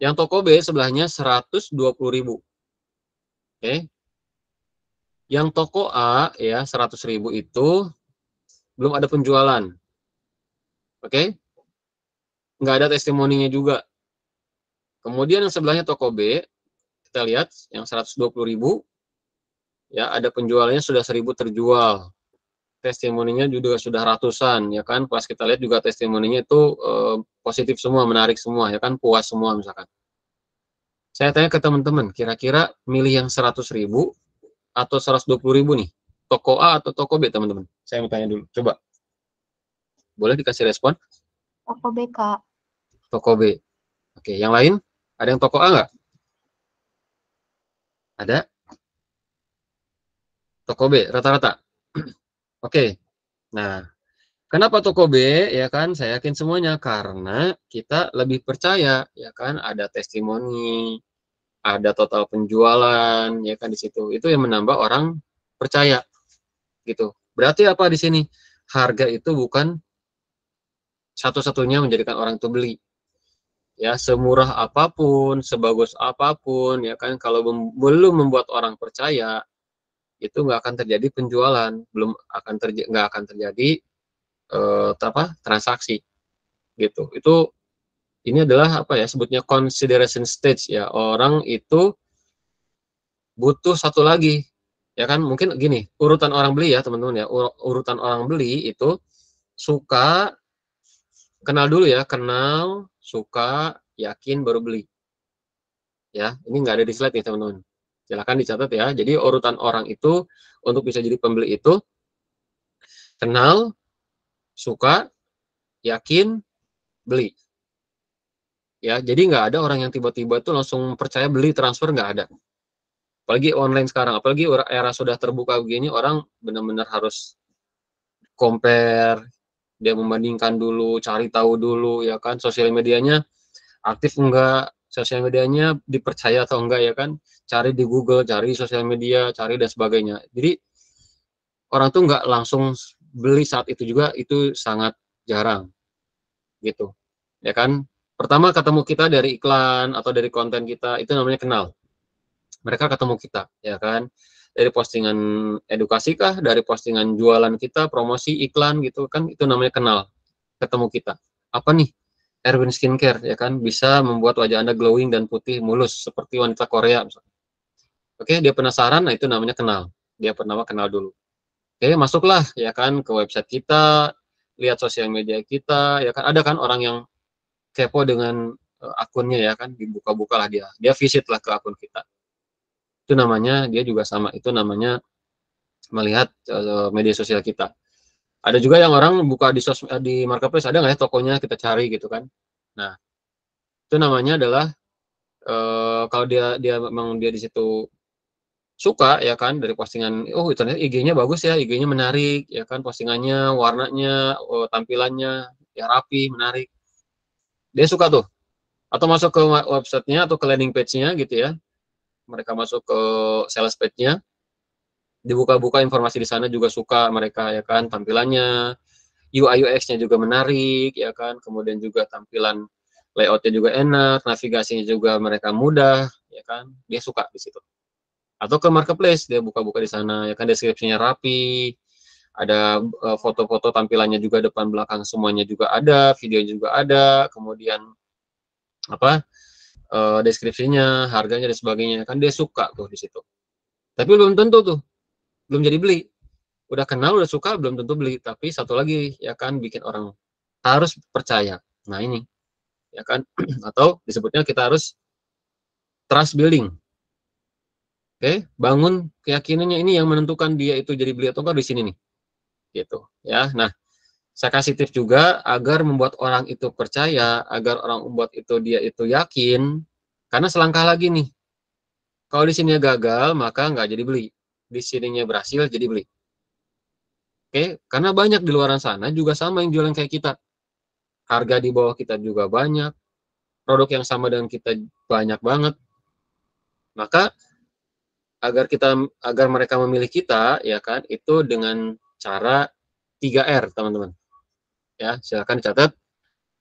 S1: Yang toko B sebelahnya 120.000. Oke. Yang toko A ya 100.000 itu belum ada penjualan. Oke. Nggak ada testimoninya juga. Kemudian yang sebelahnya toko B, kita lihat yang 120.000 ya ada penjualannya sudah 1.000 terjual, testimoninya juga sudah ratusan ya kan, pas kita lihat juga testimoninya itu positif semua, menarik semua ya kan, puas semua misalkan. Saya tanya ke teman-teman, kira-kira milih yang 100.000 atau 120.000 nih, toko A atau toko B teman-teman? Saya mau tanya dulu, coba boleh dikasih respon.
S2: Toko B, Kak.
S1: Toko B. Oke, yang lain ada yang toko A nggak? Ada? Toko B rata-rata. Oke, nah kenapa toko B ya kan? Saya yakin semuanya karena kita lebih percaya ya kan, ada testimoni, ada total penjualan ya kan di situ. Itu yang menambah orang percaya gitu. Berarti apa di sini? Harga itu bukan satu-satunya menjadikan orang itu beli. Ya, semurah apapun, sebagus apapun ya kan, kalau belum membuat orang percaya, itu nggak akan terjadi penjualan, nggak akan terjadi transaksi gitu. Ini adalah apa ya sebutnya consideration stage ya. Orang itu butuh satu lagi Ya kan, mungkin gini, urutan orang beli ya teman-teman ya, urutan orang beli itu suka, kenal dulu ya, kenal, suka, yakin, baru beli. Ya, ini nggak ada di slide nih teman-teman. Silahkan dicatat ya. Jadi urutan orang itu untuk bisa jadi pembeli itu kenal, suka, yakin, beli. Ya, jadi nggak ada orang yang tiba-tiba tuh langsung percaya beli transfer, nggak ada. Apalagi online sekarang, apalagi era sudah terbuka begini, orang benar-benar harus compare, dia membandingkan dulu, cari tahu dulu ya kan, sosial medianya aktif enggak, sosial medianya dipercaya atau enggak ya kan, cari di Google, cari sosial media, cari dan sebagainya. Jadi orang tuh nggak langsung beli saat itu juga, itu sangat jarang gitu ya kan. Pertama ketemu kita dari iklan atau dari konten kita, itu namanya kenal. Mereka ketemu kita ya kan, dari postingan edukasi kah, dari postingan jualan kita, promosi iklan gitu kan, itu namanya kenal, ketemu kita. Apa nih? Erwin Skincare ya kan, bisa membuat wajah Anda glowing dan putih mulus seperti wanita Korea misalnya. Oke, dia penasaran, nah itu namanya kenal. Dia pertama kenal dulu. Oke, masuklah ya kan ke website kita, lihat sosial media kita ya kan. Ada kan orang yang kepo dengan akunnya ya kan, dibuka-bukalah dia. Dia visit lah ke akun kita. Itu namanya, dia juga sama, itu namanya melihat media sosial kita. Ada juga yang orang buka di marketplace, ada nggak ya tokonya, kita cari gitu kan. Nah, itu namanya adalah kalau dia memang dia di situ suka ya kan, dari postingan, oh ternyata IG-nya bagus ya, IG-nya menarik ya kan, postingannya, warnanya, tampilannya ya rapi, menarik. Dia suka tuh. Atau masuk ke websitenya atau ke landing page-nya gitu ya. Mereka masuk ke sales page-nya, dibuka-buka informasi di sana juga suka mereka ya kan, tampilannya, UI UX-nya juga menarik ya kan, kemudian juga tampilan layout-nya juga enak, navigasinya juga mereka mudah ya kan, dia suka di situ. Atau ke marketplace, dia buka-buka di sana ya kan, deskripsinya rapi, ada foto-foto tampilannya juga, depan belakang semuanya juga ada, videonya juga ada, kemudian apa, deskripsinya, harganya dan sebagainya kan, dia suka tuh di situ. Tapi belum tentu tuh, belum jadi beli. Udah kenal, udah suka, belum tentu beli. Tapi satu lagi ya kan, bikin orang harus percaya. Nah ini ya kan, atau disebutnya kita harus trust building. Oke, bangun keyakinannya, ini yang menentukan dia itu jadi beli atau enggak di sini nih. Gitu ya. Nah, saya kasih tips juga agar membuat orang itu percaya, agar orang membuat itu dia itu yakin. Karena selangkah lagi nih, kalau di sininya gagal, maka nggak jadi beli. Di sininya berhasil, jadi beli. Oke, karena banyak di luar sana juga sama yang jualan kayak kita. Harga di bawah kita juga banyak, produk yang sama dengan kita banyak banget. Maka agar mereka memilih kita, ya kan, itu dengan cara 3R, teman-teman. Ya, silakan dicatat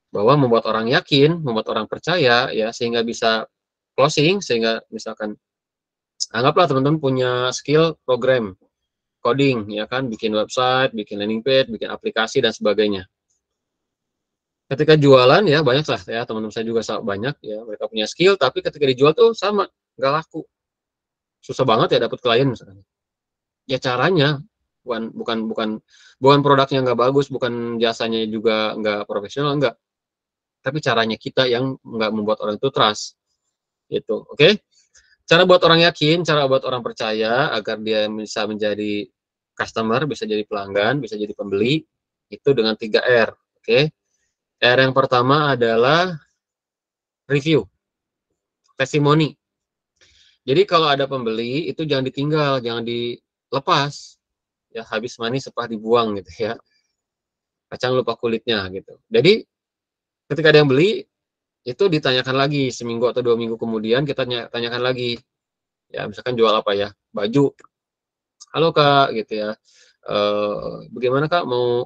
S1: bahwa membuat orang yakin, membuat orang percaya, ya, sehingga bisa closing, sehingga misalkan anggaplah teman-teman punya skill program coding, ya kan, bikin website, bikin landing page, bikin aplikasi dan sebagainya. Ketika jualan ya banyak lah ya, teman-teman saya juga banyak ya, mereka punya skill tapi ketika dijual tuh sama, nggak laku, susah banget ya dapat klien misalnya. Ya caranya, bukan bukan bukan bukan produknya nggak bagus, bukan jasanya juga nggak profesional, nggak, tapi caranya kita yang nggak membuat orang itu trust gitu. Oke, cara buat orang yakin, cara buat orang percaya agar dia bisa menjadi customer, bisa jadi pelanggan, bisa jadi pembeli, itu dengan 3R. Oke, R yang pertama adalah review, testimoni. Jadi kalau ada pembeli itu jangan ditinggal, jangan dilepas. Ya habis manis sepah dibuang gitu ya. Kacang lupa kulitnya gitu. Jadi ketika ada yang beli itu ditanyakan lagi seminggu atau 2 minggu kemudian, kita tanyakan lagi. Ya misalkan jual apa ya? Baju. Halo Kak gitu ya. Bagaimana Kak, mau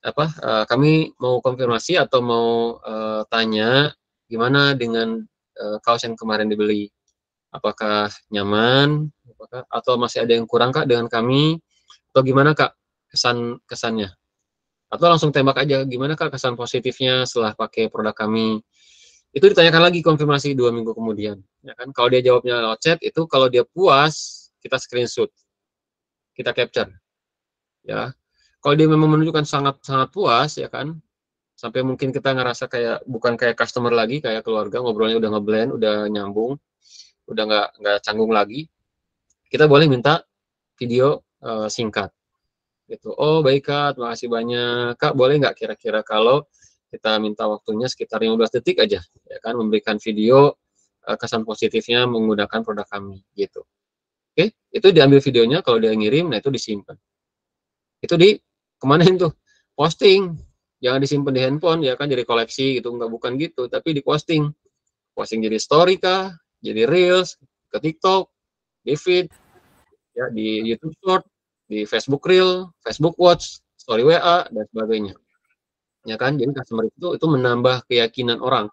S1: apa? Kami mau konfirmasi atau mau tanya gimana dengan kaos yang kemarin dibeli. Apakah nyaman? Apakah, atau masih ada yang kurang Kak dengan kami? Atau gimana Kak kesannya? Atau langsung tembak aja, gimana Kak kesan positifnya setelah pakai produk kami? Itu ditanyakan lagi, konfirmasi 2 minggu kemudian. Ya kan? Kalau dia jawabnya lewat chat, itu kalau dia puas, kita screenshot. kita capture, ya. Kalau dia memang menunjukkan sangat puas, ya kan, sampai mungkin kita ngerasa kayak bukan kayak customer lagi, kayak keluarga, ngobrolnya udah ngeblend, udah nyambung, udah nggak canggung lagi, kita boleh minta video singkat, gitu. Oh baik Kak, terima kasih banyak. Kak boleh nggak kira-kira kalau kita minta waktunya sekitar 15 detik aja, ya kan, memberikan video kesan positifnya menggunakan produk kami, gitu. Oke, itu diambil videonya, kalau dia ngirim, nah itu disimpan. Itu di kemanain tuh? Posting. Jangan disimpan di handphone, ya kan, jadi koleksi gitu, nggak, bukan gitu, tapi diposting. Posting jadi story kah, jadi reels, ke TikTok, di feed, ya, di YouTube Short, di Facebook Reel, Facebook Watch, story WA, dan sebagainya. Ya kan, jadi customer itu menambah keyakinan orang.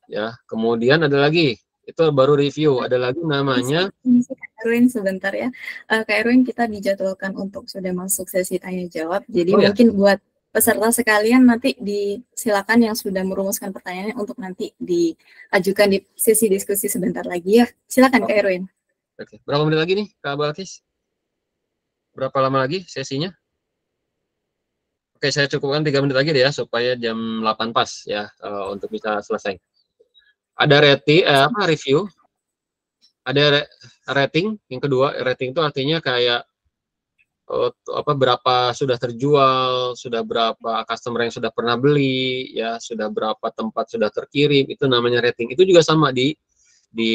S1: Ya, kemudian ada lagi, itu baru review, ada lagi namanya.
S3: Kak Erwin sebentar ya. Kak Erwin, kita dijadwalkan untuk sudah masuk sesi tanya jawab. Jadi mungkin buat peserta sekalian nanti silakan yang sudah merumuskan pertanyaannya untuk nanti diajukan di sesi diskusi sebentar lagi ya. Silakan Kak Erwin.
S1: Oke. Berapa menit lagi nih Kak Balkis? Berapa lama lagi sesinya? Oke, saya cukupkan 3 menit lagi deh ya, supaya jam 8 pas ya, untuk bisa selesai. Ada review, ada rating. Yang kedua, rating itu artinya kayak berapa sudah terjual, sudah berapa customer yang sudah pernah beli, ya, sudah berapa tempat sudah terkirim, itu namanya rating. Itu juga sama di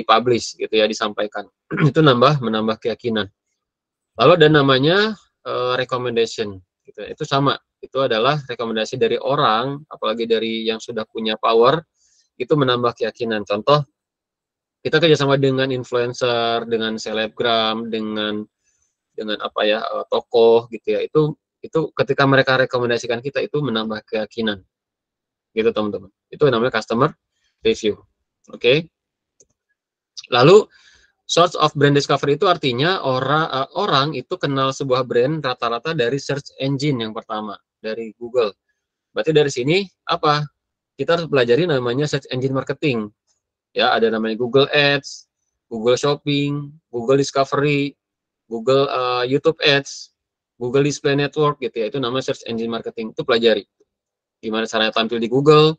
S1: publish gitu ya, disampaikan. Itu menambah keyakinan. Lalu ada namanya recommendation gitu. Itu sama, itu adalah rekomendasi dari orang, apalagi dari yang sudah punya power, itu menambah keyakinan. Contoh, kita kerjasama dengan influencer, dengan selebgram, dengan tokoh gitu ya, itu ketika mereka rekomendasikan kita, itu menambah keyakinan gitu teman-teman. Itu namanya customer review. Oke. Lalu source of brand discovery itu artinya orang itu kenal sebuah brand rata-rata dari search engine yang pertama, dari Google. Berarti dari sini apa? Kita harus pelajari namanya search engine marketing. Ya, ada namanya Google Ads, Google Shopping, Google Discovery, Google YouTube Ads, Google Display Network gitu ya. Itu namanya search engine marketing. Itu pelajari. Gimana caranya tampil di Google,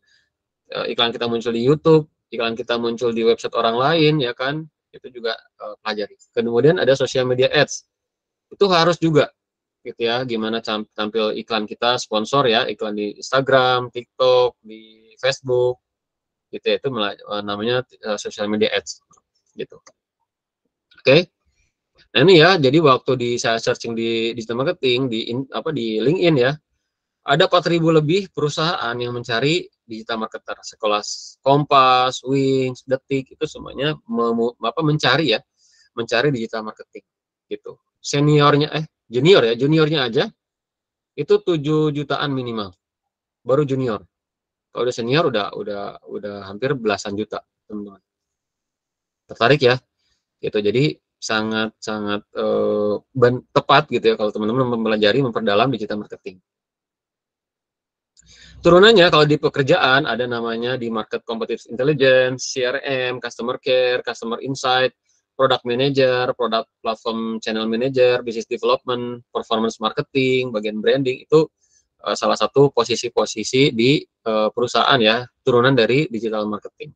S1: iklan kita muncul di YouTube, iklan kita muncul di website orang lain, ya kan? Itu juga pelajari. Kemudian ada social media ads. Itu harus juga gitu ya, gimana tampil iklan kita sponsor ya, iklan di Instagram, TikTok, di Facebook gitu ya, itu namanya social media ads gitu. Oke. Nah ini ya, jadi waktu saya searching di digital marketing, di LinkedIn ya, ada 4.000 lebih perusahaan yang mencari digital marketer. Sekelas Kompas, Wings, Detik, itu semuanya mencari digital marketing gitu. Juniornya aja itu 7 jutaan minimal. Baru junior. Kalau udah senior udah hampir belasan juta, teman-teman. Tertarik ya? Gitu. Jadi sangat tepat gitu ya kalau teman-teman mempelajari, memperdalam digital marketing. Turunannya kalau di pekerjaan ada namanya di market competitive intelligence, CRM, customer care, customer insight, product manager, product platform channel manager, business development, performance marketing, bagian branding, itu salah satu posisi-posisi di perusahaan ya, turunan dari digital marketing.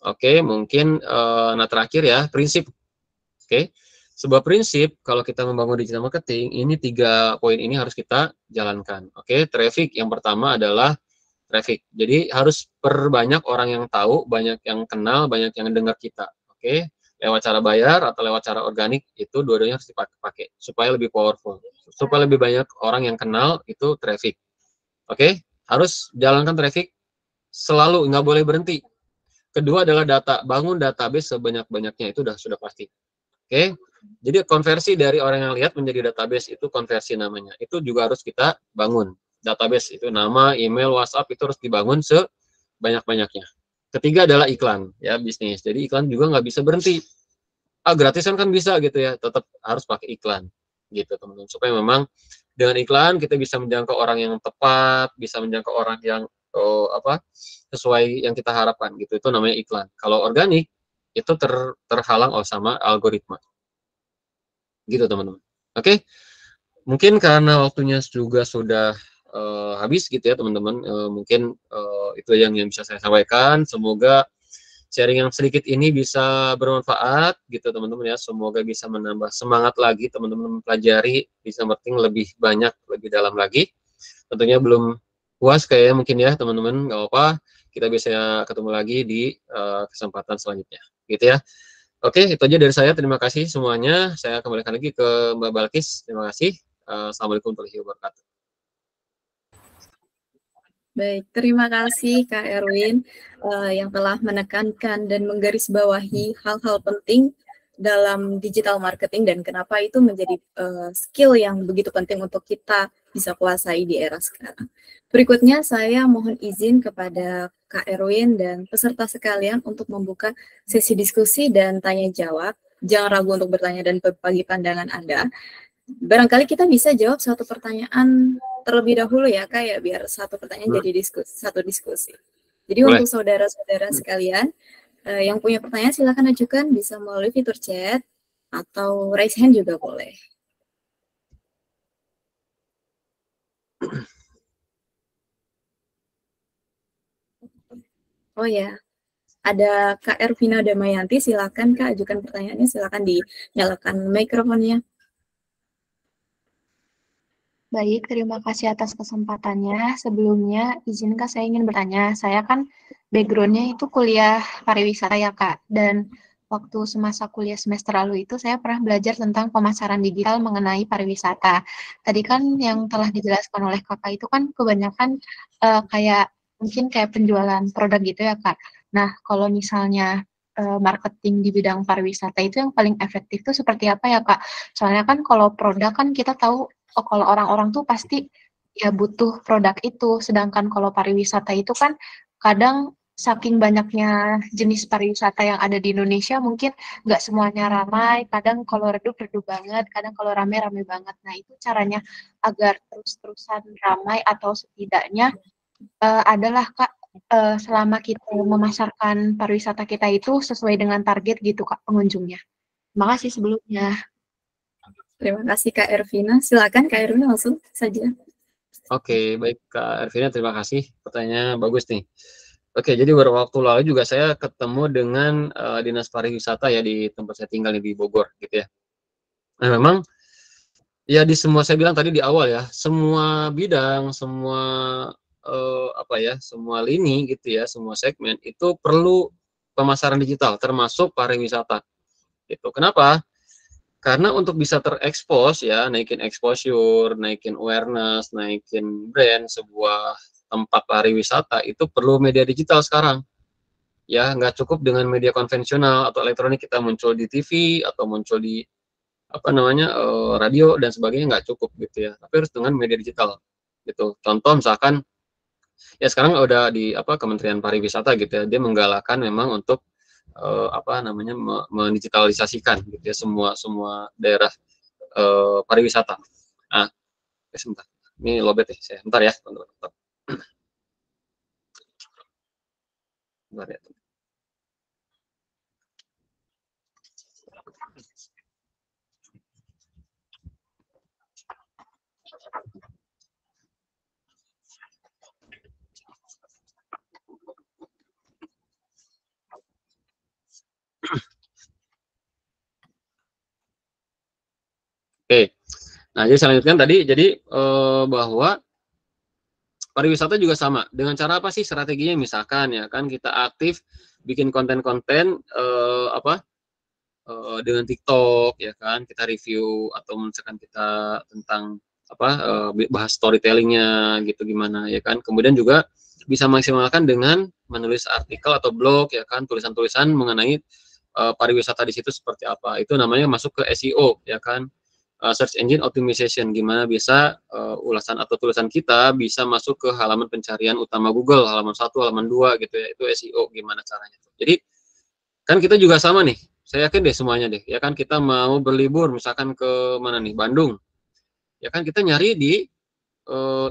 S1: Oke, mungkin terakhir ya, prinsip. Oke. Sebuah prinsip kalau kita membangun digital marketing, ini 3 poin ini harus kita jalankan. Oke, traffic yang pertama adalah traffic. Jadi harus perbanyak orang yang tahu, banyak yang kenal, banyak yang dengar kita. Oke, lewat cara bayar atau lewat cara organik, itu dua-duanya harus dipakai supaya lebih powerful. Supaya lebih banyak orang yang kenal, itu traffic. Oke, harus jalankan traffic selalu, nggak boleh berhenti. Kedua adalah data, bangun database sebanyak-banyaknya, itu sudah pasti. Oke, jadi konversi dari orang yang lihat menjadi database, itu konversi namanya. Itu juga harus kita bangun. Database itu nama, email, WhatsApp, itu harus dibangun sebanyak-banyaknya. Ketiga adalah iklan, ya, bisnis. Jadi iklan juga nggak bisa berhenti. Gratisan kan bisa gitu ya, tetap harus pakai iklan, gitu teman-teman. Supaya memang dengan iklan kita bisa menjangkau orang yang tepat, bisa menjangkau orang yang sesuai yang kita harapkan, gitu. Itu namanya iklan. Kalau organik itu terhalang sama algoritma. Gitu teman-teman. Oke, mungkin karena waktunya juga sudah habis gitu ya teman-teman. Mungkin itu yang bisa saya sampaikan. Semoga sharing yang sedikit ini bisa bermanfaat gitu teman-teman ya. Semoga bisa menambah semangat lagi teman-teman mempelajari, bisa ngerti lebih banyak, lebih dalam lagi. Tentunya belum puas kayaknya mungkin ya teman-teman, nggak apa-apa. Kita bisa ketemu lagi di kesempatan selanjutnya, gitu ya. Oke, itu aja dari saya. Terima kasih semuanya. Saya kembalikan lagi ke Mbak Balkis. Terima kasih. Assalamualaikum warahmatullahi wabarakatuh.
S3: Baik, terima kasih Kak Erwin yang telah menekankan dan menggarisbawahi hal-hal penting dalam digital marketing dan kenapa itu menjadi skill yang begitu penting untuk kita bisa kuasai di era sekarang. Berikutnya saya mohon izin kepada Kak Erwin dan peserta sekalian untuk membuka sesi diskusi dan tanya jawab. Jangan ragu untuk bertanya dan berbagi pandangan Anda. Barangkali kita bisa jawab satu pertanyaan terlebih dahulu ya Kak ya, biar satu pertanyaan jadi satu diskusi. Jadi
S1: Boleh.
S3: untuk saudara-saudara sekalian yang punya pertanyaan silakan ajukan, bisa melalui fitur chat atau raise hand juga boleh. Oh ya, ada Kak Ervina Damayanti, silakan Kak ajukan pertanyaannya, silakan dinyalakan mikrofonnya.
S2: Baik, terima kasih atas kesempatannya. Sebelumnya, izinkan saya ingin bertanya. Saya kan background-nya itu kuliah pariwisata ya, Kak. Dan waktu semasa kuliah semester lalu itu saya pernah belajar tentang pemasaran digital mengenai pariwisata. Tadi kan yang telah dijelaskan oleh Kakak itu kan kebanyakan mungkin kayak penjualan produk gitu ya, Kak. Nah, kalau misalnya marketing di bidang pariwisata itu yang paling efektif itu seperti apa ya, Kak? Soalnya kan kalau produk kan kita tahu kalau orang-orang tuh pasti ya butuh produk itu, sedangkan kalau pariwisata itu kan kadang saking banyaknya jenis pariwisata yang ada di Indonesia mungkin nggak semuanya ramai, kadang kalau redup banget, kadang kalau rame banget. Nah itu caranya agar terus-terusan ramai atau setidaknya adalah Kak selama kita memasarkan pariwisata kita itu sesuai dengan target gitu Kak pengunjungnya. Terima kasih sebelumnya.
S3: Terima kasih Kak Ervina. Silakan Kak Ervina langsung saja.
S1: Oke, baik Kak Ervina, terima kasih. Pertanyaannya bagus nih. Oke, jadi beberapa waktu lalu juga saya ketemu dengan dinas pariwisata ya di tempat saya tinggal di Bogor, gitu ya. Nah, memang ya di semua saya bilang tadi di awal ya, semua bidang, semua semua lini gitu ya, semua segmen itu perlu pemasaran digital, termasuk pariwisata. Gitu. Kenapa? Karena untuk bisa terekspos ya, naikin exposure, naikin awareness, naikin brand sebuah tempat pariwisata itu perlu media digital sekarang. Ya, nggak cukup dengan media konvensional atau elektronik kita muncul di TV atau muncul di radio dan sebagainya, nggak cukup gitu ya. Tapi harus dengan media digital gitu. Contoh misalkan ya sekarang udah di Kementerian Pariwisata gitu ya, dia menggalakkan memang untuk mendigitalisasikan gitu ya semua daerah pariwisata. Nah, sebentar. Ini lobet ya, saya. Bentar ya, teman-teman. Bentar ya. Oke. Nah, jadi saya lanjutkan tadi, jadi bahwa pariwisata juga sama. Dengan cara apa sih strateginya? Misalkan ya kan kita aktif bikin konten-konten dengan TikTok ya kan, kita review atau misalkan kita tentang bahas storytellingnya gitu gimana ya kan. Kemudian juga bisa maksimalkan dengan menulis artikel atau blog ya kan, tulisan-tulisan mengenai pariwisata di situ seperti apa. Itu namanya masuk ke SEO ya kan. Search Engine Optimization, gimana bisa ulasan atau tulisan kita bisa masuk ke halaman pencarian utama Google, halaman 1, halaman 2 gitu ya, itu SEO gimana caranya. Jadi kan kita juga sama nih, saya yakin deh semuanya deh, ya kan kita mau berlibur misalkan ke mana nih, Bandung, ya kan kita nyari di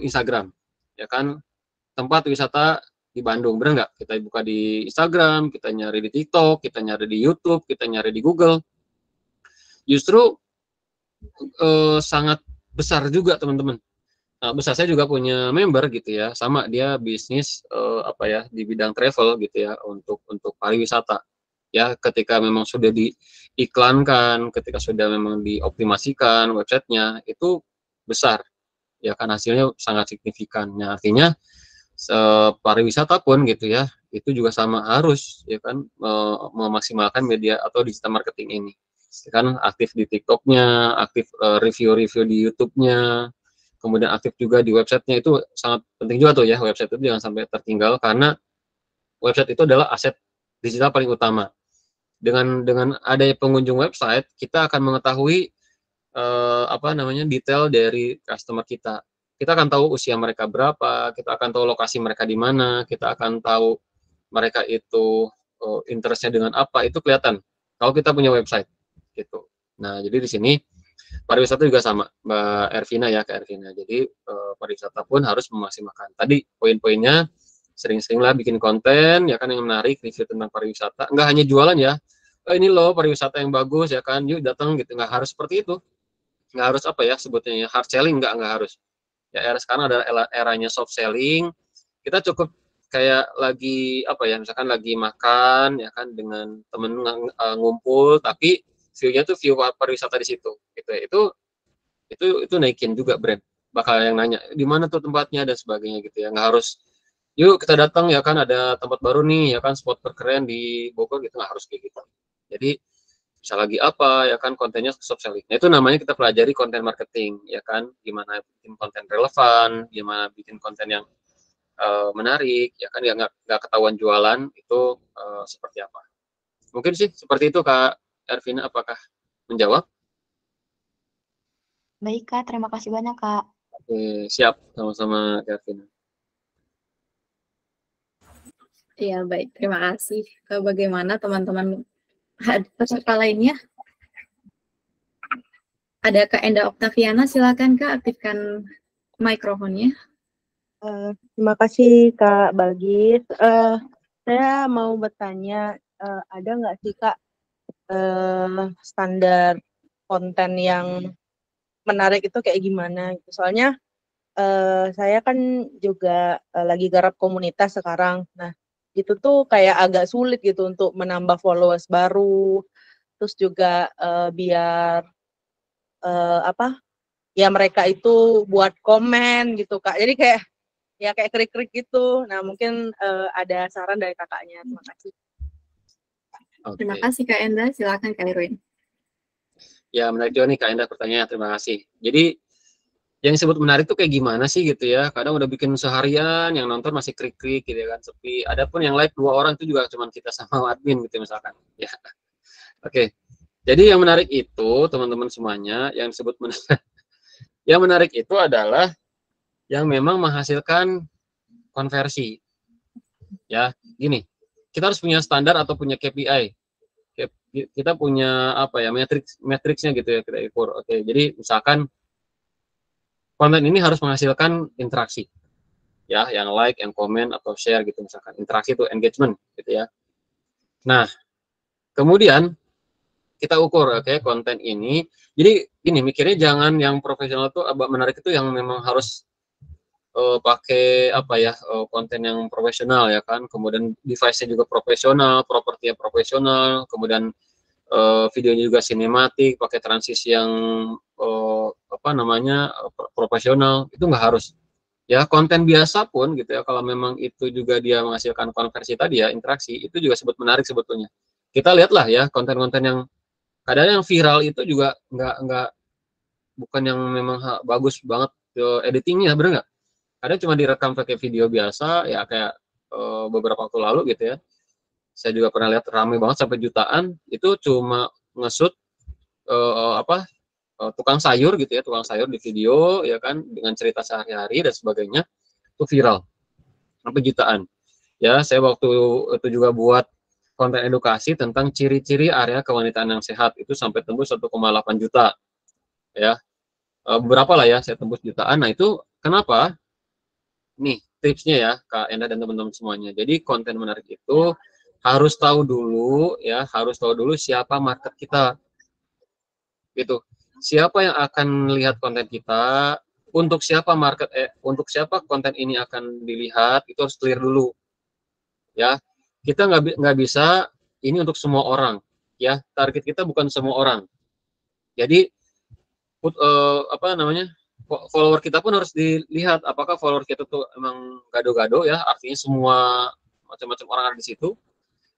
S1: Instagram, ya kan tempat wisata di Bandung, bener nggak? Kita buka di Instagram, kita nyari di TikTok, kita nyari di YouTube, kita nyari di Google. Justru sangat besar juga teman-teman. Nah, besar, saya juga punya member gitu ya, sama dia bisnis apa ya di bidang travel gitu ya, untuk pariwisata. Ya, ketika memang sudah diiklankan, ketika sudah memang dioptimasikan websitenya, itu besar. Ya kan hasilnya sangat signifikan. Nah, artinya pariwisata pun gitu ya, itu juga sama harus ya kan memaksimalkan media atau digital marketing ini. Ya kan aktif di TikTok-nya, aktif review-review di YouTube-nya, kemudian aktif juga di websitenya, itu sangat penting juga tuh ya, website itu jangan sampai tertinggal karena website itu adalah aset digital paling utama. Dengan adanya pengunjung website, kita akan mengetahui apa namanya detail dari customer kita. Kita akan tahu usia mereka berapa, kita akan tahu lokasi mereka di mana, kita akan tahu mereka itu interestnya dengan apa, itu kelihatan kalau kita punya website gitu. Nah, jadi di sini pariwisata juga sama, Mbak Ervina ya, Kak Ervina. Jadi pariwisata pun harus memaksimalkan. Tadi poin-poinnya sering-seringlah bikin konten ya kan yang menarik, review tentang pariwisata. Enggak hanya jualan ya. Ini loh pariwisata yang bagus ya kan, yuk datang gitu. Nggak harus seperti itu. Nggak harus apa ya sebutnya hard selling, nggak harus. Ya era sekarang adalah eranya soft selling. Kita cukup kayak lagi apa ya, misalkan lagi makan ya kan dengan temen ngumpul, tapi view-nya tuh view pariwisata di situ gitu ya. Itu naikin juga brand, bakal yang nanya di mana tuh tempatnya dan sebagainya gitu ya. Nggak harus yuk kita datang ya kan ada tempat baru nih ya kan, spot terkeren di Bogor gitu, nggak harus kayak gitu. Jadi bisa lagi apa ya kan kontennya soft selling. Nah, itu namanya kita pelajari konten marketing ya kan, gimana bikin konten relevan, gimana bikin konten yang menarik ya kan, ya nggak ketahuan jualan itu seperti apa. Mungkin sih seperti itu Kak Ervina, apakah menjawab?
S2: Baik, Kak. Terima kasih banyak, Kak.
S1: Oke, siap, sama-sama Kak Ervina.
S3: Iya, baik. Terima kasih. Bagaimana teman-teman peserta lainnya? Ada Kak Enda Oktaviana, silakan Kak, aktifkan mikrofonnya.
S4: Terima kasih Kak Bagis. Saya mau bertanya, ada nggak sih Kak standar konten yang menarik itu kayak gimana? Soalnya saya kan juga lagi garap komunitas sekarang. Nah, itu tuh kayak agak sulit gitu untuk menambah followers baru. Terus juga biar apa? Ya mereka itu buat komen gitu Kak. Jadi kayak krik-krik gitu. Nah, mungkin ada saran dari kakaknya. Terima kasih.
S1: Okay.
S3: Terima kasih Kak Enda, silakan Kak Erwin.
S1: Ya, menarik juga nih Kak Enda pertanyaannya, terima kasih. Jadi yang disebut menarik tuh kayak gimana sih gitu ya? Kadang udah bikin seharian, yang nonton masih krik-krik gitu kan, sepi. Adapun yang like 2 orang itu juga cuma kita sama admin gitu misalkan. Ya, oke. Jadi yang menarik itu teman-teman semuanya, yang disebut menarik, yang menarik itu adalah yang memang menghasilkan konversi. Ya, gini, kita harus punya standar atau punya KPI. Kita punya apa ya, matriksnya gitu ya, kita ukur. Oke, jadi misalkan konten ini harus menghasilkan interaksi. Ya, yang like, yang komen atau share gitu misalkan. Interaksi itu engagement gitu ya. Nah, kemudian kita ukur oke, konten ini. Jadi ini mikirnya jangan yang profesional tuh menarik itu yang memang harus pakai apa ya konten yang profesional ya kan, kemudian device-nya juga profesional, propertinya profesional, kemudian videonya juga sinematik, pakai transisi yang apa namanya profesional, itu nggak harus. Ya konten biasa pun gitu ya, kalau memang itu juga dia menghasilkan konversi tadi ya, interaksi, itu juga sebut menarik sebetulnya. Kita lihatlah ya konten-konten yang kadang yang viral itu juga nggak bukan yang memang bagus banget editingnya, bener nggak? Kadang cuma direkam pakai video biasa ya, kayak beberapa waktu lalu gitu ya. Saya juga pernah lihat ramai banget sampai jutaan, itu cuma nge-shoot apa tukang sayur gitu ya, tukang sayur di video ya kan dengan cerita sehari-hari dan sebagainya, itu viral sampai jutaan. Ya, saya waktu itu juga buat konten edukasi tentang ciri-ciri area kewanitaan yang sehat, itu sampai tembus 1,8 juta. Ya, beberapa lah ya saya tembus jutaan. Nah, itu kenapa? Nih tipsnya ya Kak Enda dan teman-teman semuanya. Jadi konten menarik itu harus tahu dulu ya, harus tahu dulu siapa market kita. Gitu. siapa yang akan lihat konten kita, untuk siapa untuk siapa konten ini akan dilihat, itu harus clear dulu. Ya, kita nggak bisa ini untuk semua orang. Ya, target kita bukan semua orang. Jadi apa namanya, follower kita pun harus dilihat apakah follower kita tuh emang gado-gado ya, artinya semua macam-macam orang ada di situ,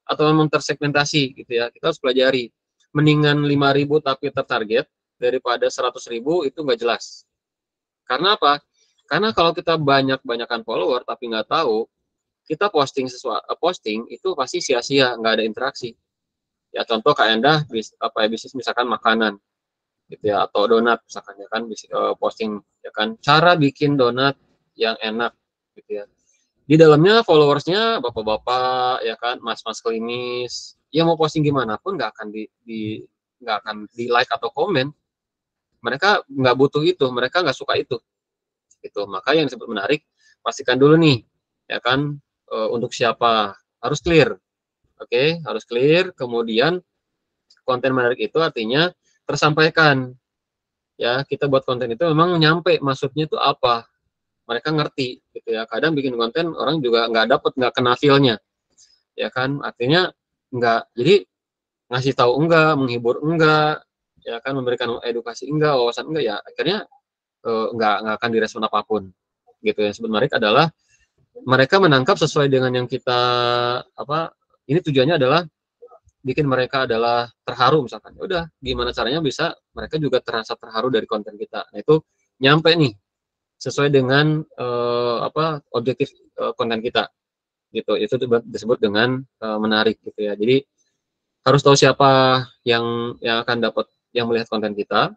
S1: atau memang tersegmentasi gitu ya. Kita harus pelajari. Mendingan 5.000 tapi tertarget daripada 100.000 itu nggak jelas. Karena apa? Karena kalau kita banyak-banyakan follower tapi nggak tahu, kita posting itu pasti sia-sia, nggak ada interaksi. Ya contoh kayak Anda bisnis misalkan makanan gitu ya, atau donat misalkan ya kan, posting ya kan cara bikin donat yang enak gitu ya. Di dalamnya followersnya bapak-bapak ya kan, mas-mas klinis, ya mau posting gimana pun nggak akan nggak akan di like atau komen. Mereka nggak butuh itu, mereka nggak suka itu gitu. Maka yang disebut menarik, pastikan dulu nih ya kan, untuk siapa, harus clear. Oke, harus clear. Kemudian konten menarik itu artinya tersampaikan. Ya, kita buat konten itu memang nyampe maksudnya itu apa. Mereka ngerti gitu ya. Kadang bikin konten orang juga nggak kena feel-nya. Ya kan, artinya nggak, jadi ngasih tahu enggak, menghibur enggak, ya kan, memberikan edukasi enggak, wawasan enggak, ya akhirnya nggak akan direspon apapun gitu ya. Sebenarnya adalah mereka menangkap sesuai dengan yang kita ini tujuannya adalah bikin mereka adalah terharu misalkan. Ya udah, gimana caranya bisa mereka juga terasa terharu dari konten kita. Nah, itu nyampe nih sesuai dengan objektif konten kita gitu. Itu disebut dengan menarik gitu ya. Jadi harus tahu siapa yang akan dapat, yang melihat konten kita.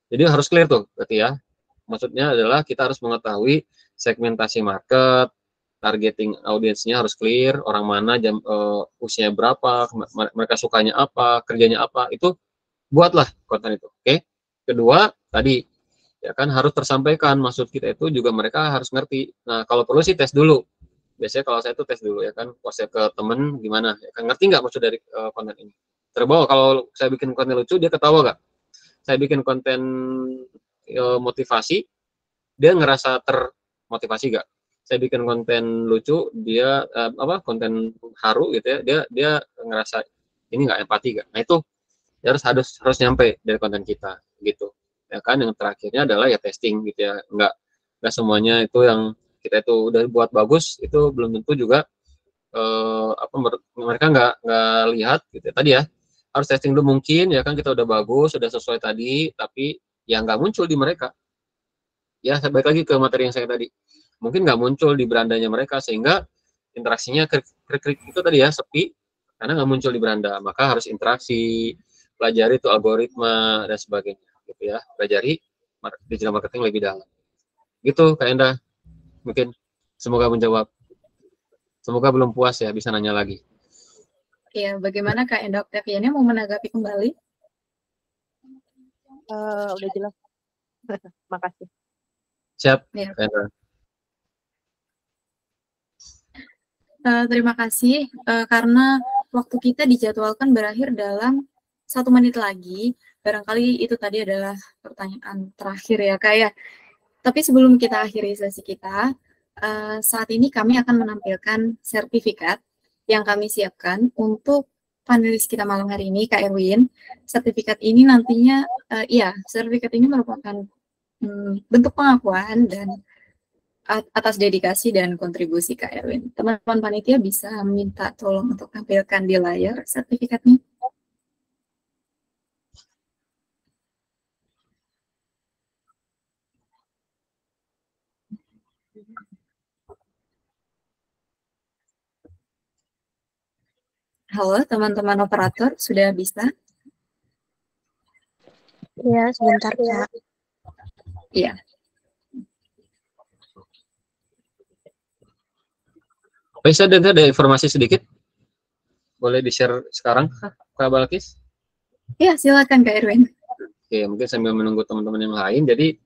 S1: Jadi harus clear tuh berarti ya. Maksudnya adalah kita harus mengetahui segmentasi market, targeting audiensnya harus clear, orang mana, usianya berapa, mereka sukanya apa, kerjanya apa, itu buatlah konten itu. Oke. Kedua, tadi ya kan harus tersampaikan maksud kita itu juga mereka harus ngerti. Nah, kalau perlu sih tes dulu. Biasanya kalau saya tuh tes dulu ya kan, post ke temen gimana, ya kan, ngerti nggak maksud dari konten ini. Terbawa kalau saya bikin konten lucu, dia ketawa nggak? Saya bikin konten motivasi, dia ngerasa termotivasi nggak? Saya bikin konten lucu, dia konten haru gitu ya, dia ngerasa ini nggak empati nggak? Nah, itu ya harus nyampe dari konten kita gitu ya kan. Yang terakhirnya adalah ya testing gitu ya, nggak semuanya itu yang kita itu udah buat bagus itu belum tentu juga mereka nggak lihat gitu ya. Tadi ya harus testing dulu, mungkin ya kan kita udah bagus, sudah sesuai tadi, tapi yang nggak muncul di mereka. Ya, saya balik lagi ke materi yang saya tadi, mungkin nggak muncul di berandanya mereka, sehingga interaksinya krik itu tadi ya, sepi karena nggak muncul di beranda. Maka harus interaksi, pelajari itu algoritma dan sebagainya gitu ya, pelajari digital marketing lebih dalam gitu. Kak Enda, mungkin semoga menjawab, semoga belum puas ya, bisa nanya lagi.
S3: Iya, bagaimana Kak Enda Oktaviani mau menanggapi kembali?
S4: Udah jelas. Makasih.
S1: Siap,
S3: ya.
S1: Kak Enda.
S3: Terima kasih, karena waktu kita dijadwalkan berakhir dalam 1 menit lagi. Barangkali itu tadi adalah pertanyaan terakhir ya Kak ya. Tapi sebelum kita akhiri sesi kita, saat ini kami akan menampilkan sertifikat yang kami siapkan untuk panelis kita malam hari ini, Kak Erwin. Sertifikat ini nantinya, sertifikat ini merupakan bentuk pengakuan dan atas dedikasi dan kontribusi Kak Erwin. Teman-teman panitia bisa minta tolong untuk tampilkan di layar sertifikatnya. Halo teman-teman operator, sudah bisa?
S5: Ya, sebentar Kak.
S3: Iya.
S1: Bisa ada informasi sedikit? Boleh di-share sekarang, Kak Balkis?
S3: Ya, silakan Kak Erwin.
S1: Oke, mungkin sambil menunggu teman-teman yang lain. Jadi,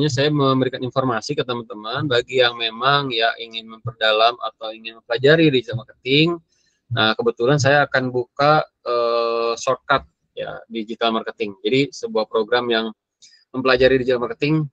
S1: saya memberikan informasi ke teman-teman bagi yang memang ya ingin memperdalam atau ingin mempelajari digital marketing. Nah, kebetulan saya akan buka shortcut ya digital marketing. Jadi sebuah program yang mempelajari digital marketing